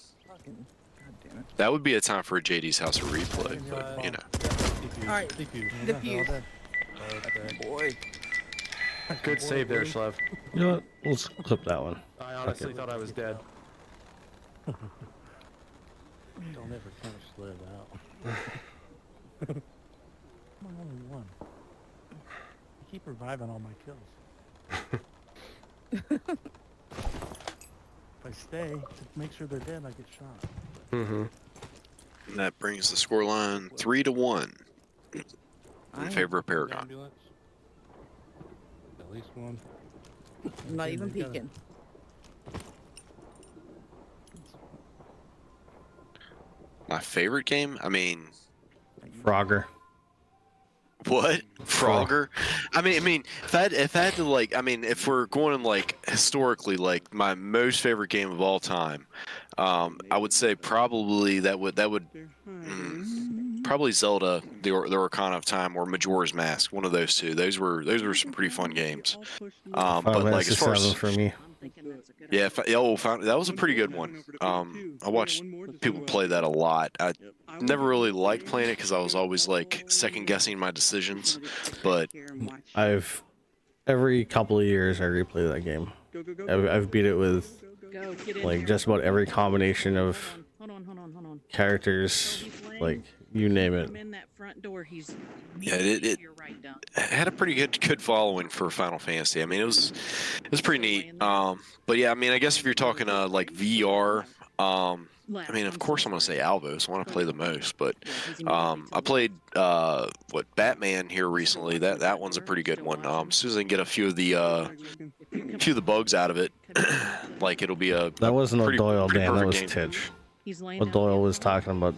That would be a time for a JD's House of Replay, but you know. Alright, defuse. Boy. Good save there, Schlev. You know what? Let's clip that one. I honestly thought I was dead. Don't ever count Sled out. I'm only one. You keep reviving all my kills. If I stay, to make sure they're dead, I get shot. Mm-hmm. And that brings the scoreline 3-1 in favor of Paragon. Ambulance. At least one. I'm not even peeking. My favorite game? I mean, Frogger. what? Frogger? I mean, if I had to like, I mean, if we're going like historically, like my most favorite game of all time, I would say probably that would probably Zelda, the Arcana of Time, or Majora's Mask. One of those two. Those were some pretty fun games. But like as far as for me. yeah, that was a pretty good one. I watched people play that a lot. I never really liked playing it because I was always like second guessing my decisions. But Every couple of years I replay that game. I've beat it with like just about every combination of characters, like you name it. yeah, it had a pretty good following for Final Fantasy. I mean, it was pretty neat. But yeah, I mean, I guess if you're talking like VR, I mean, of course I'm gonna say Alvo. It's the one I play the most. But I played Batman here recently. That one's a pretty good one. As soon as I can get a few of the bugs out of it, like it'll be a That wasn't a Doyle, pretty Dan. That was perfect game. Titch. What Doyle was talking about,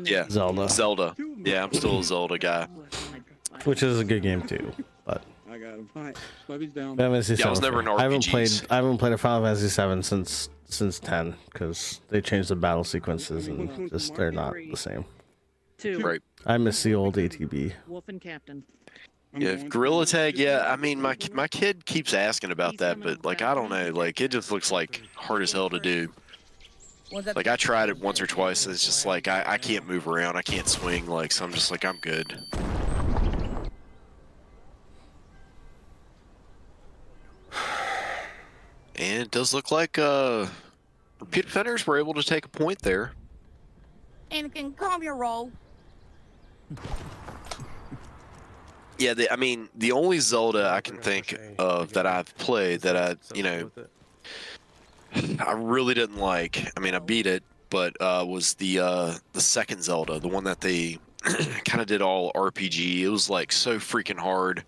Yeah, Zelda, Yeah, I'm still a Zelda guy. which is a good game too. But I got him. All right, Levy's down. Final Fantasy Yeah, I was 7 never in I haven't RPGs. played a Final Fantasy 7 since 10 because they changed the battle sequences and just they're not the same. Right. I miss the old ATB. Wolf and Captain. Yeah, Gorilla Tag. Yeah, I mean, my kid keeps asking about that, but like I don't know, like it just looks like hard as hell to do. Like I tried it once or twice, and it's just like I can't move around, I can't swing, like so I'm just like I'm good. And it does look like repeat offenders were able to take a point there. Anakin, calm your roll. Yeah, I mean, the only Zelda I can think of that I've played that I really didn't like. I mean, I beat it, but was the second Zelda, the one that they kind of did all RPG. It was like so freaking hard.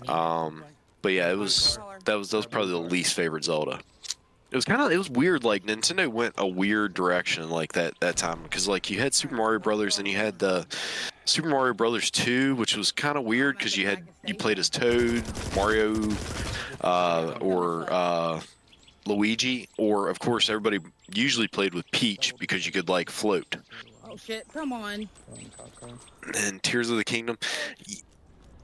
But yeah, that was probably the least favorite Zelda. It was weird. Like Nintendo went a weird direction like that time because like you had Super Mario Brothers and you had the Super Mario Brothers 2, which was kind of weird because you played as Toad, Mario, or Luigi, or of course everybody usually played with Peach because you could like float. Oh shit, come on. And Tears of the Kingdom.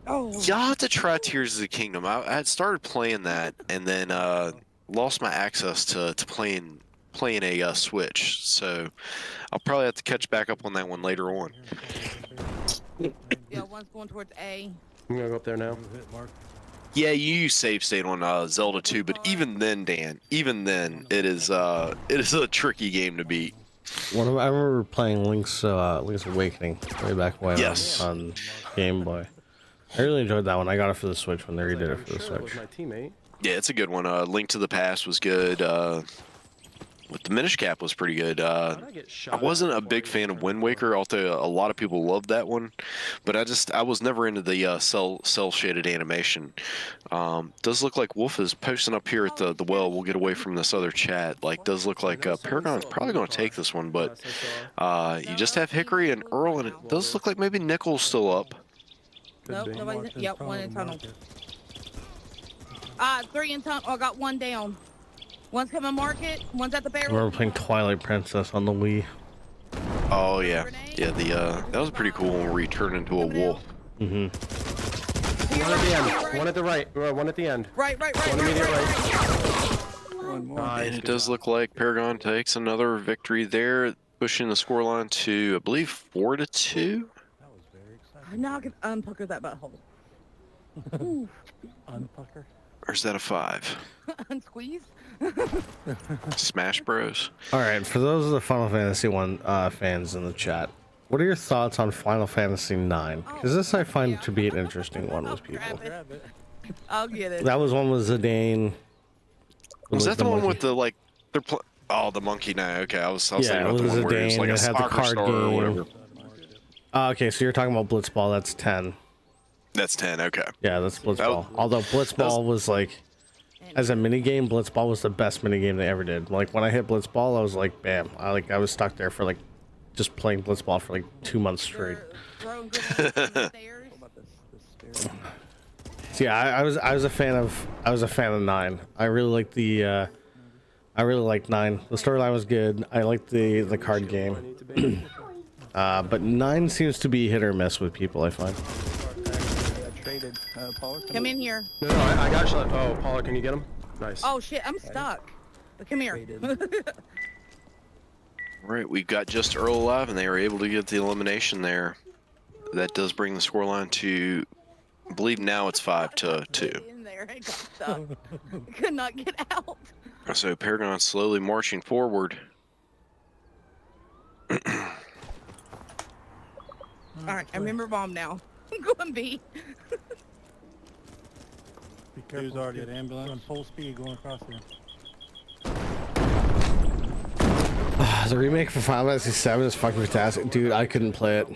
Oh. Y'all have to try Tears of the Kingdom. I had started playing that and then lost my access to playing a Switch, so I'll probably have to catch back up on that one later on. Yeah, one's going towards A. I'm gonna go up there now. Yeah, you use save state on Zelda 2, but even then, Dan, it is a tricky game to beat. I remember playing Link's Awakening way back when on Game Boy. I really enjoyed that one. I got it for the Switch when they redid it for the Switch. My teammate. Yeah, it's a good one. Link to the Past was good. With the Minish Cap was pretty good. I wasn't a big fan of Wind Waker, although a lot of people loved that one. But I was never into the cell shaded animation. Does look like Wolf is posting up here at the well. We'll get away from this other chat. Like, does look like Paragon's probably going to take this one, but you just have Hickory and Earl, and it does look like maybe Nickel's still up. Nope, nobody's. Yep, one in tunnel. 3 in tunnel. I got one down. One's coming market. One's at the barrel. We were playing Twilight Princess on the Wii. Oh yeah, yeah. That was pretty cool when we turned into a wolf. Mm-hmm. One at the end. One at the right. One at the end. Right. One immediate right. One more. And it does look like Paragon takes another victory there, pushing the scoreline to, I believe, 4-2. That was very exciting. Now I can unpucker that butthole. Ooh. Unpucker. Or is that a 5? Unsqueeze. Smash Bros. All right, for those of the Final Fantasy 1 fans in the chat, what are your thoughts on Final Fantasy 9? Because this I find to be an interesting one with people. Grab it. I'll get it. That was one with Zidane. Was that the one monkey. with the, like, oh, the monkey? No, okay. I was thinking Yeah, it about the was one where it was Zidane. like a It had the soccer card star or game. whatever. Okay, so you're talking about Blitzball. That's 10. That's 10, okay. Yeah, that's Blitzball. Although Blitzball was like, as a mini game, Blitzball was the best mini game they ever did. Like when I hit Blitzball, I was like, bam! I was stuck there for like, just playing Blitzball for like 2 months straight. So yeah, I was a fan of 9. I really liked the I really liked 9. The storyline was good. I liked the card game. But 9 seems to be hit or miss with people, I find. Traded. Come in here. No, I got shot. Oh, Paula, can you get him? Nice. Oh shit, I'm stuck. But come here. All right, we've got just Earl alive, and they were able to get the elimination there. That does bring the scoreline to, I believe now it's 5-2. In there, I got stuck. Could not get out. So Paragon slowly marching forward. All right, I remember bomb now. Go and B. Be careful. He was already at ambulance on full speed going across there. The remake for Final Fantasy 7 is fucking fantastic, dude. I couldn't play it.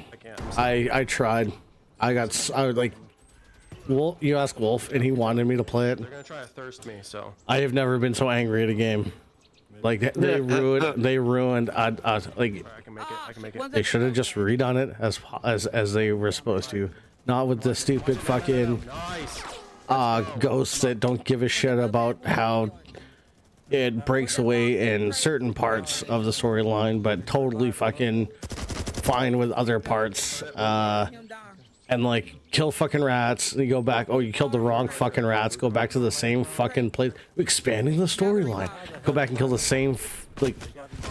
I tried. I was like, Wolf. You ask Wolf, and he wanted me to play it. They're gonna try to thirst me, so. I have never been so angry at a game. Like they ruined. Like I can make it. they should have just redone it as they were supposed to, not with the stupid fucking ghosts that don't give a shit about how it breaks away in certain parts of the storyline, but totally fucking fine with other parts. And like kill fucking rats, and you go back. Oh, you killed the wrong fucking rats. Go back to the same fucking place. Expanding the storyline. Go back and kill the same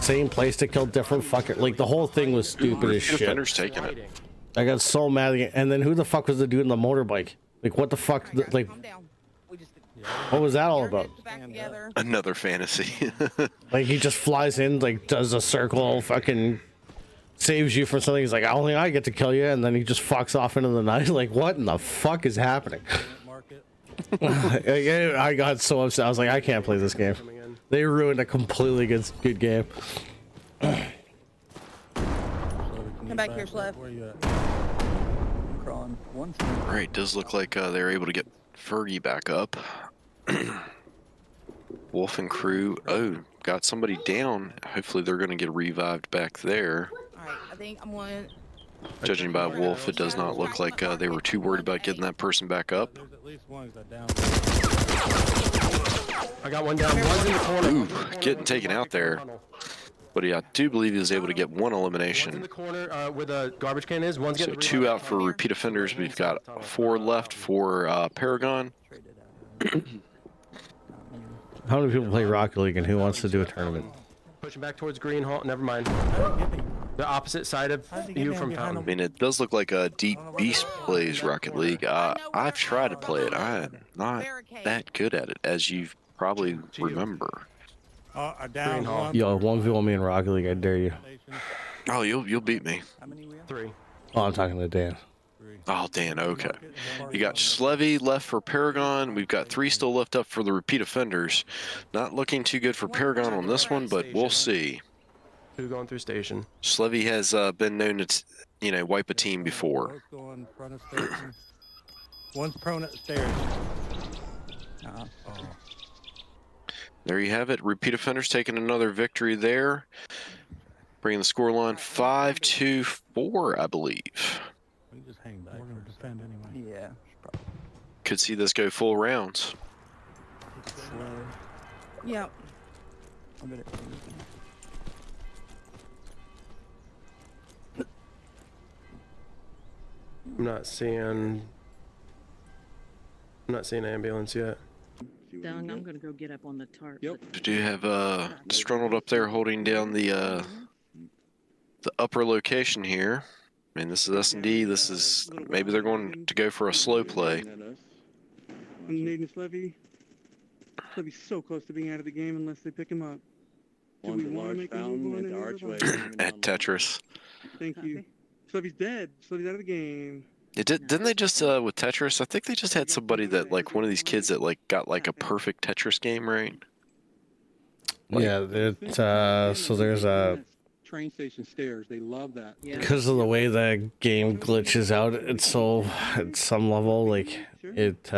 same place to kill different fucking. Like the whole thing was stupid as shit. Defender's taking it. I got so mad again. And then who the fuck was the dude in the motorbike? Like what the fuck? Like what was that all about? Another fantasy. Like he just flies in, like does a circle, fucking saves you from something. He's like, only I get to kill you, and then he just fucks off into the night. Like what in the fuck is happening? I got so upset. I was like, I can't play this game. They ruined a completely good game. Come back here, Slev. Where you at? I'm crawling. All right, does look like they're able to get Fergie back up. Wolf and crew. Oh, got somebody down. Hopefully they're going to get revived back there. All right, I think I'm going. Judging by Wolf, it does not look like they were too worried about getting that person back up. There's at least one that down. I got one down. One's in the corner. Ooh, getting taken out there. But yeah, I do believe he was able to get one One's in elimination. the corner where the garbage can is. One's So getting 2 out for repeat offenders. We've got 4 left for Paragon. How many people play Rocket League, and who wants to do a tournament? Pushing back towards Green Hall. Never mind. The opposite side of you from I Fountain. mean, it does look like a Deep Beast plays Rocket League. I've tried to play it. I'm not that good at it, as you probably remember. Down one. Yo, 1v1 me in Rocket League, I dare you. Oh, you'll beat me. How many we have? 3. Oh, I'm talking to Dan. Oh, Dan, okay. You got Slevy left for Paragon. We've got 3 still left up for the repeat offenders. Not looking too good for Paragon on this one, but we'll see. 2 going through station. Slevy has been known to, wipe a team before. Both going front of station. One's prone at the stairs. Oh. There you have it. Repeat offenders taking another victory there. Bringing the scoreline 5-4, I believe. We can just hang back. We're gonna defend anyway. Yeah. Could see this go full rounds. Yep. I'm gonna. I'm not seeing ambulance yet. Dung, I'm gonna go get up on the tarp. Yep. We do have Strungled up there holding down the upper location here. I mean, this is S&D. This is maybe they're going to go for a slow play. Nading Slevy. Slevy's so close to being out of the game unless they pick him up. Do we want to make a move on it? At Tetris. Thank you. Slevy's dead. Slevy's out of the game. Didn't they just with Tetris? I think they just had somebody that like one of these kids that like got like a perfect Tetris game, right? Yeah, so there's a train station stairs. They love that. because of the way the game glitches out. It's so at some level like it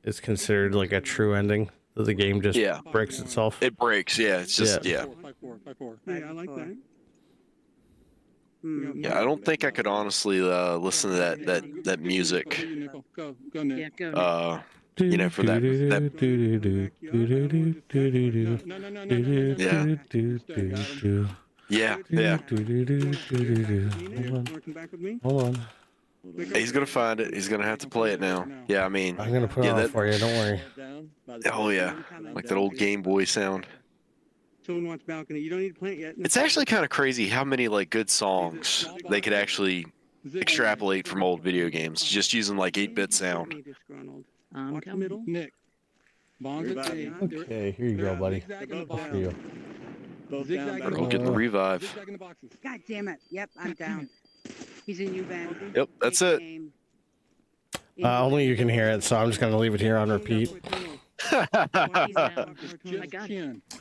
is considered like a true ending. That the game just breaks itself. It breaks. Yeah, it's just yeah. 5-4. Yeah, I like that. Yeah, I don't think I could honestly listen to that music. Go, Nick. Yeah, go. You know, for that. Yeah. Hold on. He's gonna find it. He's gonna have to play it now. Yeah, I mean, I'm gonna put it on for you. Don't worry. Oh yeah, like that old Game Boy sound. Someone wants balcony. You don't need to plant yet. It's actually kind of crazy how many like good songs they could actually extrapolate from old video games just using like 8-bit sound. Watch the middle. Nick. Okay, here you go, buddy. For you. We're getting the revive. God damn it. Yep, I'm down. He's in you, Ben. Yep, that's it. Only you can hear it, so I'm just gonna leave it here on repeat.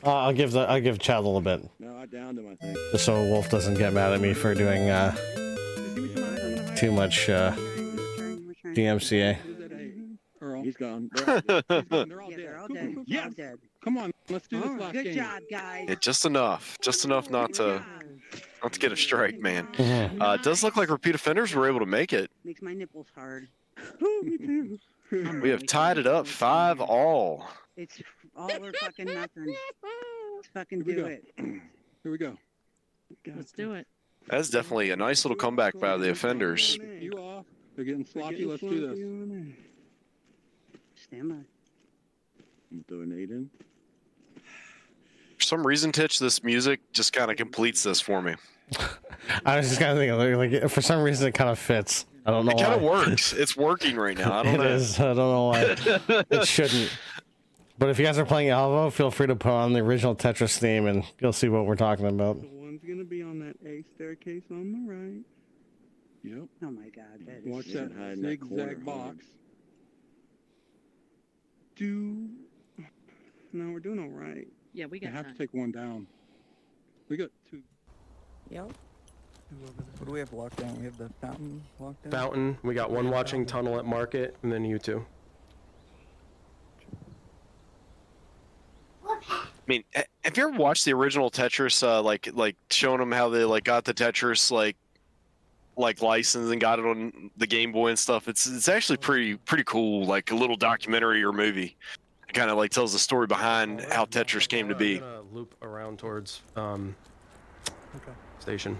I'll give Chad a little bit. No, I downed him, I think. Just so Wolf doesn't get mad at me for doing too much DMCA. He's gone. They're all dead. Yes. Dead. Come on, let's do this last Good game. job, guys. Yeah, just enough not to get a strike, man. It does look like repeat offenders were able to make it. Makes my nipples hard. Me too. We have tied it up 5-all. It's all or fucking nothing. Let's fucking do it. Here we go. Let's do it. That's definitely a nice little comeback by the offenders. You off. They're getting sloppy. Let's do this. Stand by. I'm throwing 8 in. For some reason, Titch, this music just kind of completes this for me. I was just kind of thinking, like, for some reason, it kind of fits. I don't know why. It kind of works. It's working right now. I don't know. It is. I don't know why. It shouldn't. But if you guys are playing Alvo, feel free to put on the original Tetris theme, and you'll see what we're talking about. The one's gonna be on that A staircase on the right. Yep. Oh my God. That Watch is that zigzag box. No, we're doing all right. Yeah, we We got have time. to take one down. We got 2. Yep. What do we have locked down? We have the fountain locked down? Fountain. We got one watching tunnel at market, and then you two. I mean, have you ever watched the original Tetris? Like showing them how they like got the Tetris like license and got it on the Game Boy and stuff. It's actually pretty cool. Like a little documentary or movie. It kind of like tells the story behind how Tetris came to be. I'm gonna loop around towards station.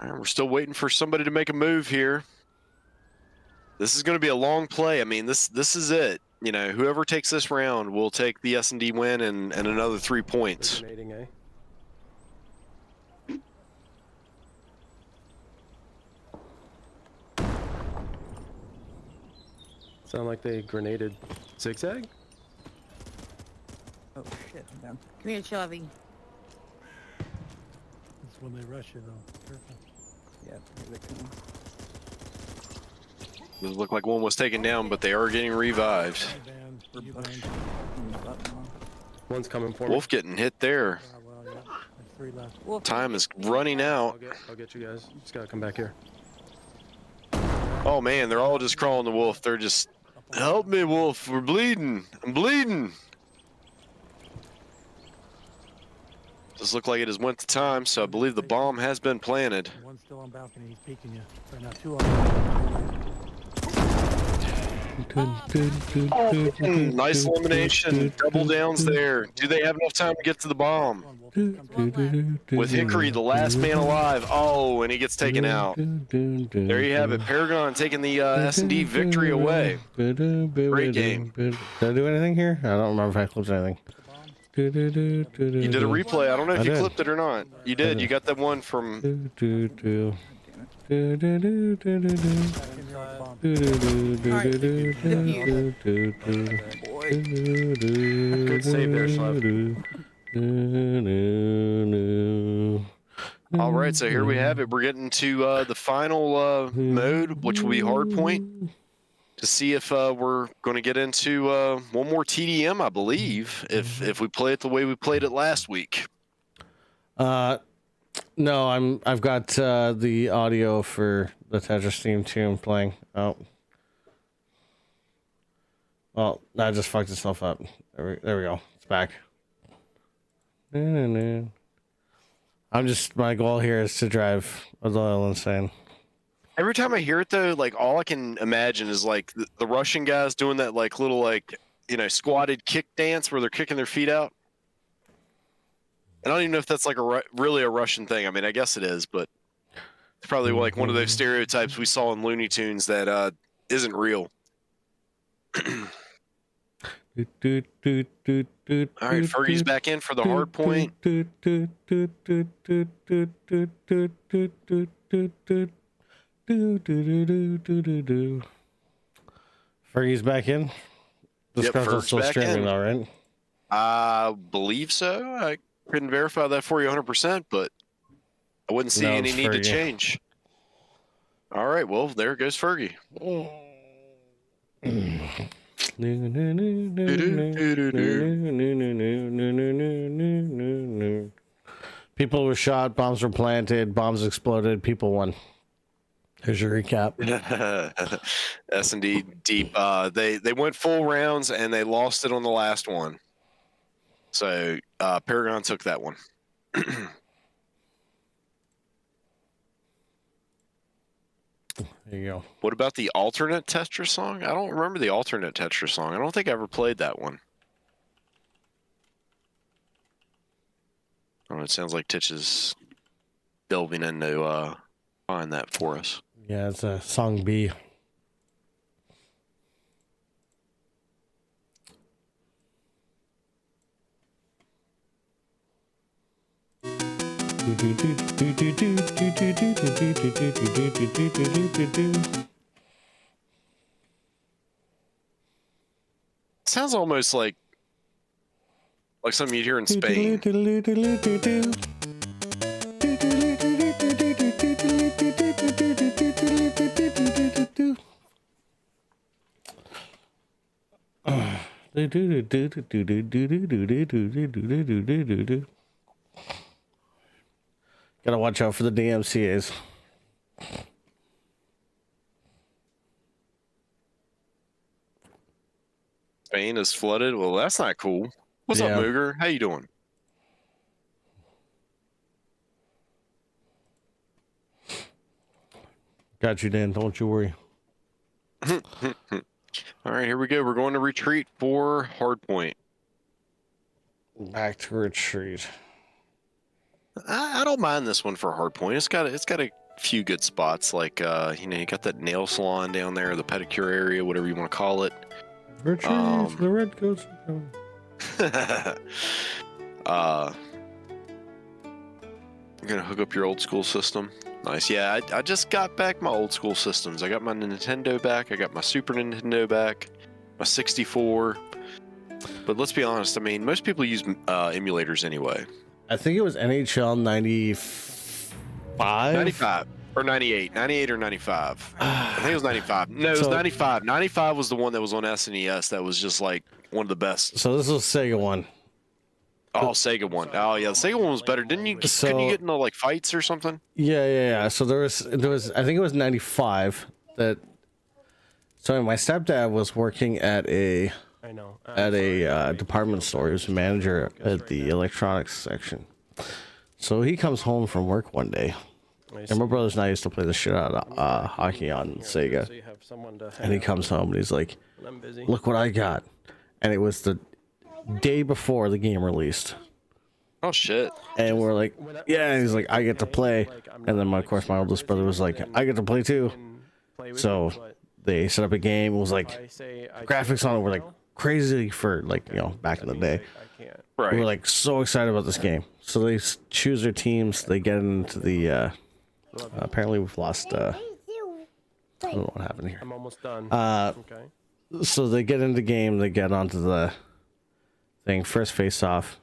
All right, we're still waiting for somebody to make a move here. This is going to be a long play. I mean, this is it. You know, whoever takes this round will take the S&D win and another 3 points. Grenading, Sound like they grenaded zigzag? Oh shit, I'm down. Come here, Chevy. That's when they rush you, though. Careful. Yeah, here they come. Doesn't look like one was taken down, but they are getting revived. We're pushing. One's coming for me. Wolf getting hit there. Well, yeah. There's 3 left. Wolf, Time is running out. I'll get you guys. Just gotta come back here. Oh man, they're all just crawling to Wolf. They're just, help me, Wolf. We're bleeding. I'm bleeding. Does look like it has went to time, so I believe the bomb has been planted. One's still on balcony. He's peeking you. Right now, 2 on. Nice elimination. Double downs there. Do they have enough time to get to the bomb? With Hickory, the last man alive. Oh, and he gets taken out. There you have it. Paragon taking the S&D victory away. Great game. Did I do anything here? I don't remember if I clipped anything. You did a replay. I don't know if you clipped it or not. You did. You got that one from... Good save there, Slev. All right, so here we have it. We're getting to the final mode, which will be hardpoint, to see if we're going to get into one more TDM, I believe, if we play it the way we played it last week. No, I've got the audio for the Tetris Team 2 playing. Oh. Well, that just fucked itself up. There we go. It's back. My goal here is to drive Doyle insane. Every time I hear it, though, like, all I can imagine is, like, the Russian guys doing that, like, little, like, you know, squatted kick dance where they're kicking their feet out. I don't even know if that's, like, really a Russian thing. I mean, I guess it is, but it's probably, like, one of those stereotypes we saw in Looney Tunes that isn't real. All right, Fergie's back in for the hard point. Fergie's back in? This car's still streaming, all right? I believe so. I couldn't verify that for you 100%, but I wouldn't see any need to change. All right, well, there goes Fergie. People were shot, bombs were planted, bombs exploded, people won. Here's your recap. S&D deep. They went full rounds and they lost it on the last one. So Paragon took that one. There you go. What about the alternate Tetris song? I don't remember the alternate Tetris song. I don't think I ever played that one. Oh, it sounds like Titch is delving into find that for us. Yeah, it's a song B. Sounds almost like something you'd hear in Spain. Gotta watch out for the DMCAs. Spain is flooded. Well, that's not cool. What's up, Mooger? How you doing? Got you, Dan. Don't you worry. All right, here we go. We're going to retreat for hardpoint. Back to retreat. I don't mind this one for hardpoint. It's got a few good spots, like you know, you got that nail salon down there, the pedicure area, whatever you want to call it. Retreat for the red coats. I'm gonna hook up your old school system. Nice. Yeah, I just got back my old school systems. I got my Nintendo back. I got my Super Nintendo back. My 64. But let's be honest. I mean, most people use emulators anyway. I think it was NHL 95. 95 or 98. 98 or 95. I think it was 95. No, it was 95. 95 was the one that was on SNES. That was just like one of the best. So this was Sega one. Oh, Sega one. Oh, yeah. The Sega one was better. Couldn't you get into like fights or something? Yeah. So there was. I think it was 95 that. So my stepdad was working at a department store. He was a manager at the electronics section. So he comes home from work one day, And my brother's and I used to play the shit out of hockey on Sega. So you have someone to And he comes home and he's like, I'm busy. look what I got. And it was the day before the game released. Oh shit. And we're like, yeah, and he's like, I get to play. And then of course my oldest brother was like, I get to play too. So they set up a game. It was like graphics on it were like crazy for like, you know, back in the day. Right. We were like so excited about this game. So they choose their teams, they get into the apparently we've lost I don't know what happened here. I'm almost done. Okay. So they get into the game, they get onto the thing, first face off.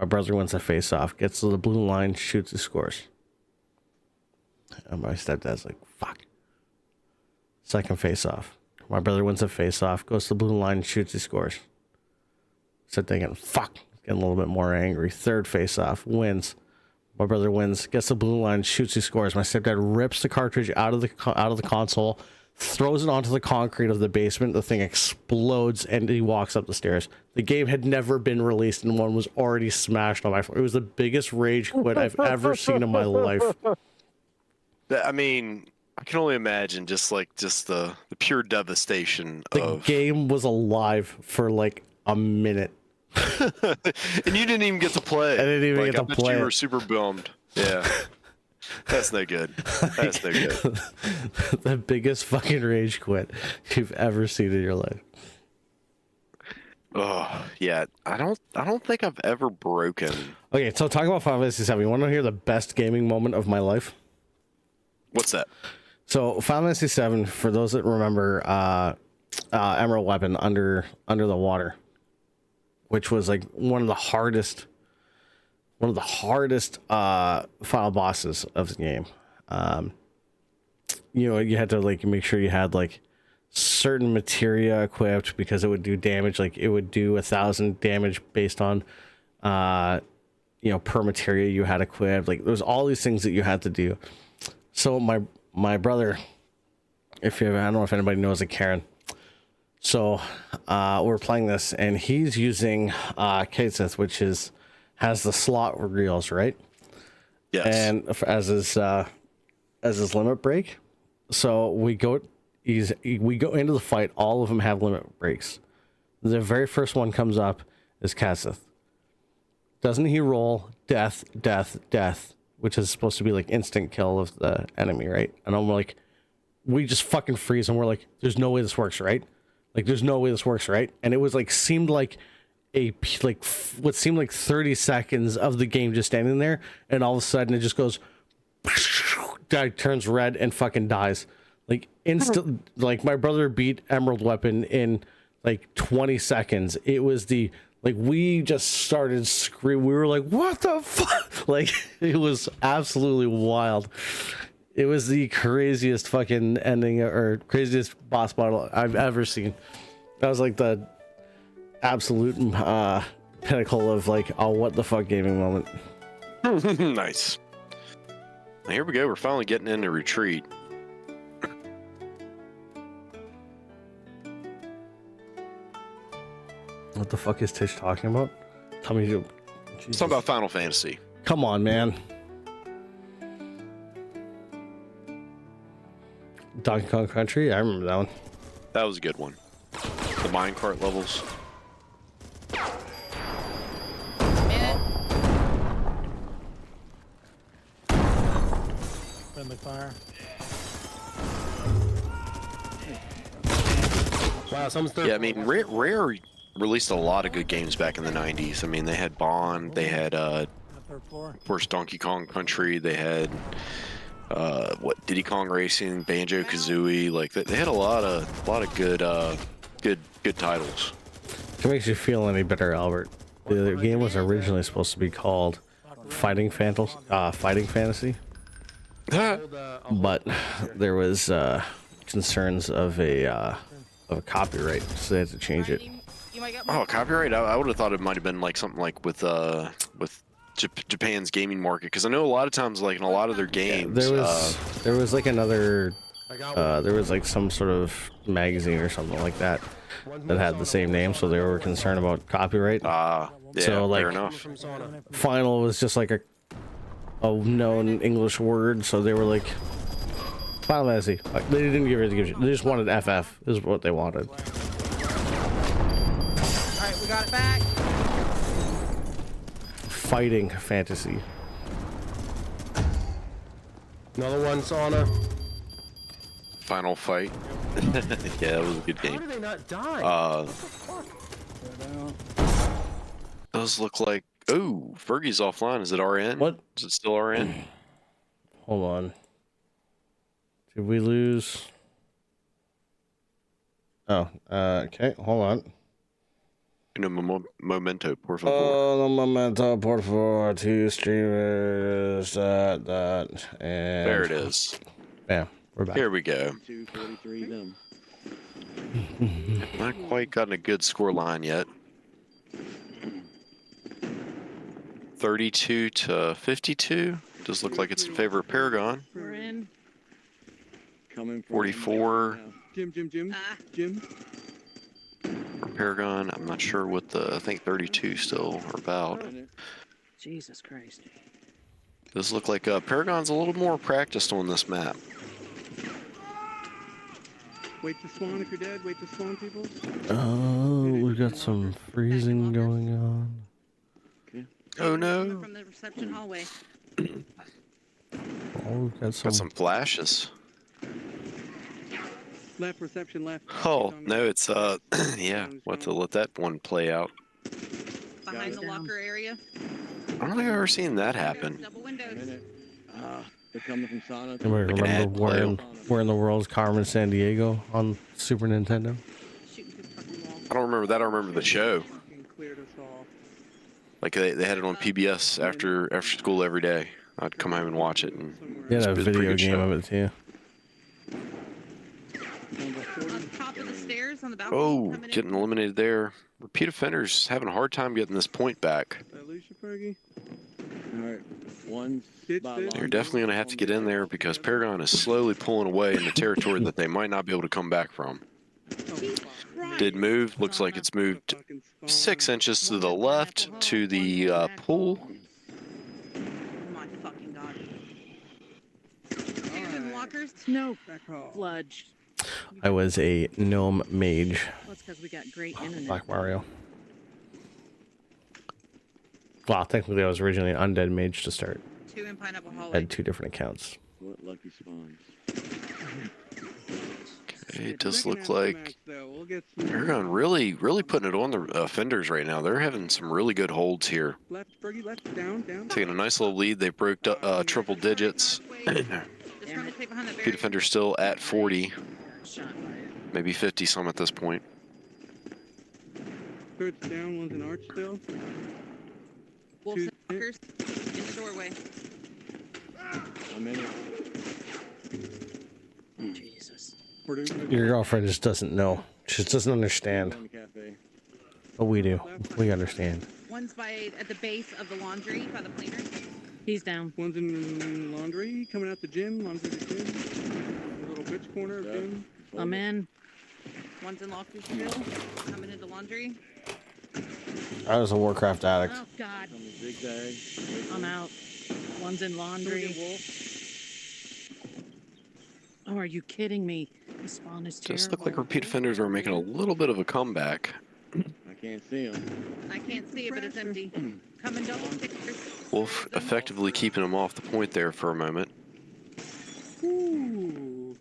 My brother wins the face off, gets to the blue line, shoots, and scores. And my stepdad's like, fuck. Second face off. My brother wins the face off, goes to the blue line, shoots, and scores. So thinking, fuck, getting a little bit more angry. Third face off, wins. My brother wins, gets the blue line, shoots, he scores. My stepdad rips the cartridge out of the console, throws it onto the concrete of the basement. The thing explodes, and he walks up the stairs. The game had never been released, and one was already smashed on my phone. It was the biggest rage quit I've ever seen in my life. I mean, I can only imagine just the pure devastation The game was alive for like a minute. And you didn't even get to play. I didn't even get to play. You were super bummed. Yeah. That's no good. That's no good. The biggest fucking rage quit you've ever seen in your life. Oh, yeah. I don't think I've ever broken. Okay, so talking about Final Fantasy VII, you want to hear the best gaming moment of my life? What's that? So Final Fantasy VII, for those that remember, Emerald Weapon under the water, which was like one of the hardest final bosses of the game. You know, you had to like make sure you had like certain materia equipped because it would do damage. Like it would do 1,000 damage based on, you know, per materia you had equipped. Like there was all these things that you had to do. So my brother, I don't know if anybody knows a Karen. So we're playing this, and he's using Katsith, which has the slot reels, right? Yes. And as his limit break, so we go into the fight. All of them have limit breaks. The very first one comes up is Katsith. Doesn't he roll death, death, death, which is supposed to be like instant kill of the enemy, right? And I'm like, we just fucking freeze, and we're like, there's no way this works, right? Like, there's no way this works, right? And it was like, seemed like what seemed like 30 seconds of the game just standing there, and all of a sudden it just goes, turns red and fucking dies. Like, instant, like, my brother beat Emerald Weapon in like 20 seconds. It was we just started screaming. We were like, what the fuck? Like, it was absolutely wild. It was the craziest fucking ending or craziest boss battle I've ever seen. That was like the absolute pinnacle of like, oh, what the fuck gaming moment. Nice. Now, here we go. We're finally getting into retreat. What the fuck is Tish talking about? Tell me. It's talking about Final Fantasy. Come on, man. Donkey Kong Country? I remember that one. That was a good one. The minecart levels. Friendly fire. Wow, someone's Yeah, I mean, Rare released a lot of good games back in the 90s. I mean, they had Bond, they had, of course, Donkey Kong Country, they had, Diddy Kong Racing, Banjo-Kazooie. Like, they had a lot of good, good titles. If it makes you feel any better, Albert, the game was originally supposed to be called Fighting Fantasy. But there was concerns of a copyright, so they had to change it. Oh, copyright? I would have thought it might have been like something like with Japan's gaming market, because I know a lot of times, like in a lot of their games, there was like another, there was like some sort of magazine or something like that that had the same name, so they were concerned about copyright. Yeah, so like, fair enough. Final was just like a known English word, so they were like, Final Fantasy. Like, they didn't give it. They just wanted FF. Is what they wanted. All right, we got it back. Fighting fantasy. Another one, Sauna. Final fight. Yeah, that was a good game. How did they not die? Does look like. Oh, Fergie's offline. Is it RN? What? Is it still RN? Hold on. Did we lose? Oh, okay. Hold on. No momento, por favor. Oh, no momento, por favor. 2 streamers, that, and There it is. Yeah, we're back. Here we go. 243 them. Not quite gotten a good score line yet. 32 to 52. Does look like it's in favor of Paragon. We're in. Coming from 44 Jim. for Paragon. I'm not sure what I think 32 still are about. Jesus Christ. Does look like Paragon's a little more practiced on this map. Wait to spawn if you're dead. Wait to spawn, people. Oh, we got some freezing going on. Oh no. From the reception hallway. Oh, we've got Got some flashes. Left reception, left. Oh no, it's yeah. We'll have to let that one play out. Behind the locker area. I don't think I've ever seen that happen. Double windows. They're coming from Sana. Anybody Like an ad remember where in the world's Carmen San Diego on Super Nintendo? Shooting through the fucking wall. I don't remember that. I remember the show. Fucking cleared us all. Like they had it on PBS after school every day. I'd come home and watch it. And Yeah, a it's a pretty video good game show. of it too. On top of the stairs on the balcony. Oh, coming in. getting eliminated there. Repeat offenders having a hard time getting this point back. Did I lose you, Fergie? All right. One's Ditch by this. They're laundry. definitely going to have to get in there because Paragon is slowly pulling away in the territory that they might not be able to come back from. Did move. Looks like it's moved Fucking spawn. 6 inches to the left to the pool. Oh my fucking god. Bigger than lockers? No, Back off. Fludge. I was a gnome mage. Well, it's because we got great internet. Black Mario. Well, technically I was originally an undead mage to start. 2 in Pineapple I Hallway. had 2 different accounts. What lucky spawns? Okay, it does Second look half of the like match, though, we'll get some Paragon really putting it on the offenders right now. They're having some really good holds here. left, Fergie, left, down. Taking a nice little lead. They broke triple digits. Just trying to stay behind that Repeat barrier. offenders still at 40, Shot by it. maybe 50 some at this point. Third's down, one's an arch still. Wolves and Two- lockers in the doorway. I'm in it. Jesus. We're doing Your girlfriend just doesn't know. She just doesn't understand. In the cafe. But we do. We understand. One's at the base of the laundry by the planer. He's down. One's in laundry, coming out the gym, laundry to gym. A little bitch corner of gym. I'm in. One's in lockers still. Coming into laundry. I was a Warcraft addict. Oh, God. I'm a zigzag. I'm out. One's in laundry. Oh, are you kidding me? The spawn is terrible. Just look like repeat offenders are making a little bit of a comeback. I can't see him. I can't see it, but it's empty. Coming double stickers. Wolf effectively keeping them off the point there for a moment. Ooh.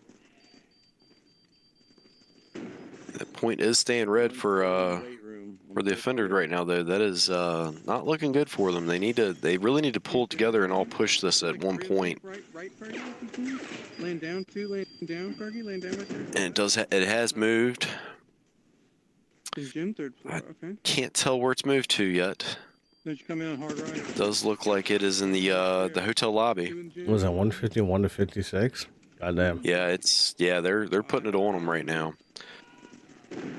The point is staying red for Weight room. the offenders right now, though. That is not looking good for them. They really need to pull it together and all push this at one point. Right, Fergie, if you can. Laying down, laying down, Fergie, laying down right there. And it has moved. In gym, third floor, okay. Can't tell where it's moved to yet. Then you come in on hard right. Does look like it is in the hotel lobby. Two in gym. Was that 151 to 56? Goddamn. Yeah, they're putting it on them right now.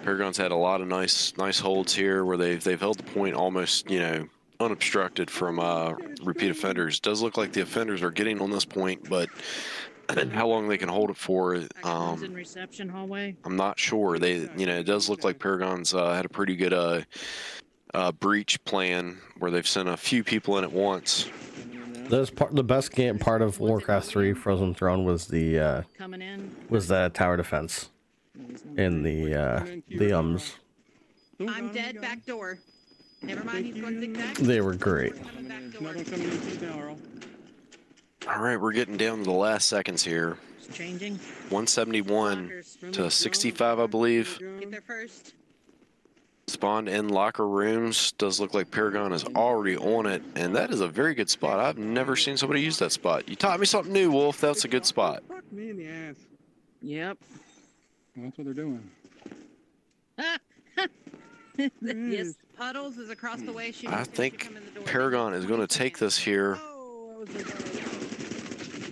Paragon's had a lot of nice holds here where they've held the point almost, unobstructed from repeat offenders. Does look like the offenders are getting on this point, but how long they can hold it for, One's in reception hallway. I'm not sure. It does look like Paragon's had a pretty good breach plan where they've sent a few people in at once. Coming in The best game part of Warcraft 3 Frozen Throne was the Coming in. tower defense in the ums. I'm dead. Back door. Never mind. He's going zigzag. They were great. All right, we're getting down to the last seconds here. It's changing. 171 to 65, I believe. Get there first. Spawned in locker rooms. Does look like Paragon is already on it, and that is a very good spot. I've never seen somebody use that spot. You taught me something new, Wolf. That's a good spot. Fuck me in the ass. Yep. Well, that's what they're doing. Yes. Puddles is across the way. I think Paragon is going to take this here.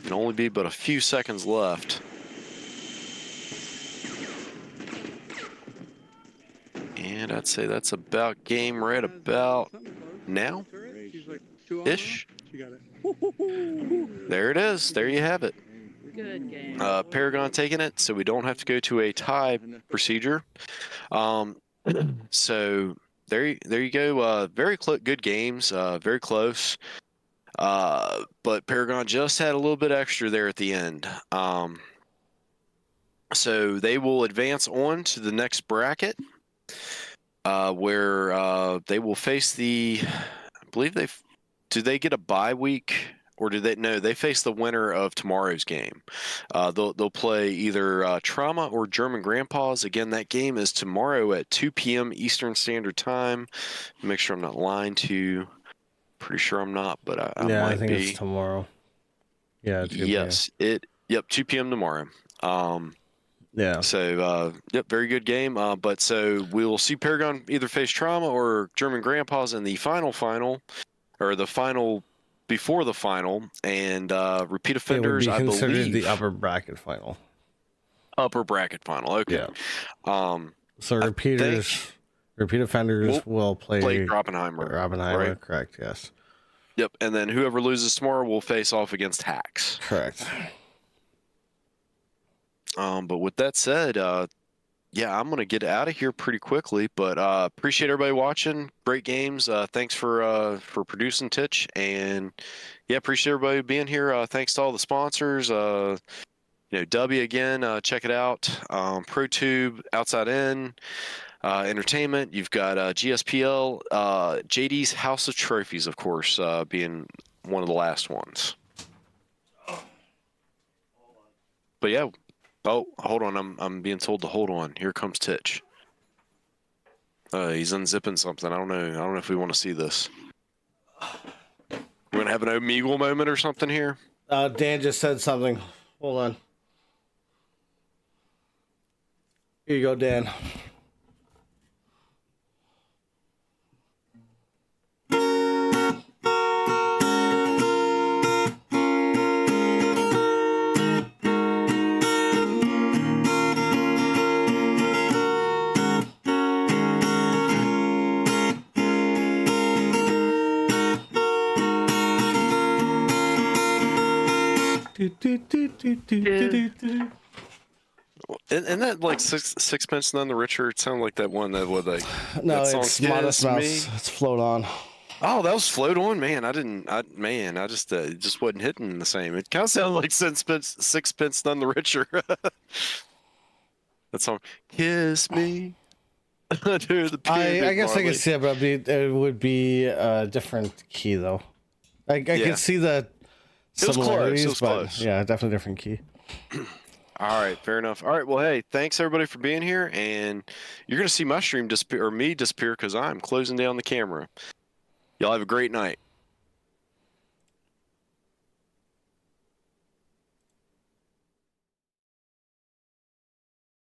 Can only be but a few seconds left. And I'd say that's about game right about now ish. There it is. There you have it. Good game. Paragon taking it, so we don't have to go to a tie procedure. So there you go. Very good games. Very close. But Paragon just had a little bit extra there at the end. So they will advance on to the next bracket, where they will face the. I believe do they get a bye week, or do they? No, they face the winner of tomorrow's game. They'll play either Trauma or German Grandpas. Again, that game is tomorrow at 2 p.m. Eastern Standard Time. Make sure I'm not lying to you. Pretty sure I'm not, but I might I think be. it's tomorrow. Yeah. 2 p.m. Yes. 2 p.m. tomorrow. Yeah. So, very good game. But so we'll see Paragon either face Trauma or German Grandpas in the final, or the final before the final, and repeat offenders. It would be considered I believe the upper bracket final. Upper bracket final. Okay. Yeah. So repeat offenders will play Oppenheimer. Right? Correct. Yes. Yep. And then whoever loses tomorrow will face off against Hacks. Correct. But with that said, I'm gonna get out of here pretty quickly. But appreciate everybody watching. Great games. Thanks for producing Titch, and appreciate everybody being here. Thanks to all the sponsors. W again. Check it out. ProTube, Outside In, Entertainment. You've got GSPL, JD's House of Trophies, of course, being one of the last ones. But yeah. Oh, hold on. I'm being told to hold on. Here comes Titch. He's unzipping something. I don't know if we want to see this. We're gonna have an Omegle moment or something here. Dan just said something. Hold on. Here you go, Dan. And that like sixpence none the richer. It sounded like that one that would like. No, that it's Modest Mouse. It's Float On. Oh, that was Float On, man. I just it just wasn't hitting the same. It kind of sounded like sixpence none the richer. That song, Kiss Me. I guess I can see it, but it would be a different key though. I can see the similarities, it was close. Yeah, definitely different key. All right, fair enough. All right, well, hey, thanks everybody for being here, and you're gonna see my stream disappear or me disappear because I'm closing down the camera. Y'all have a great night.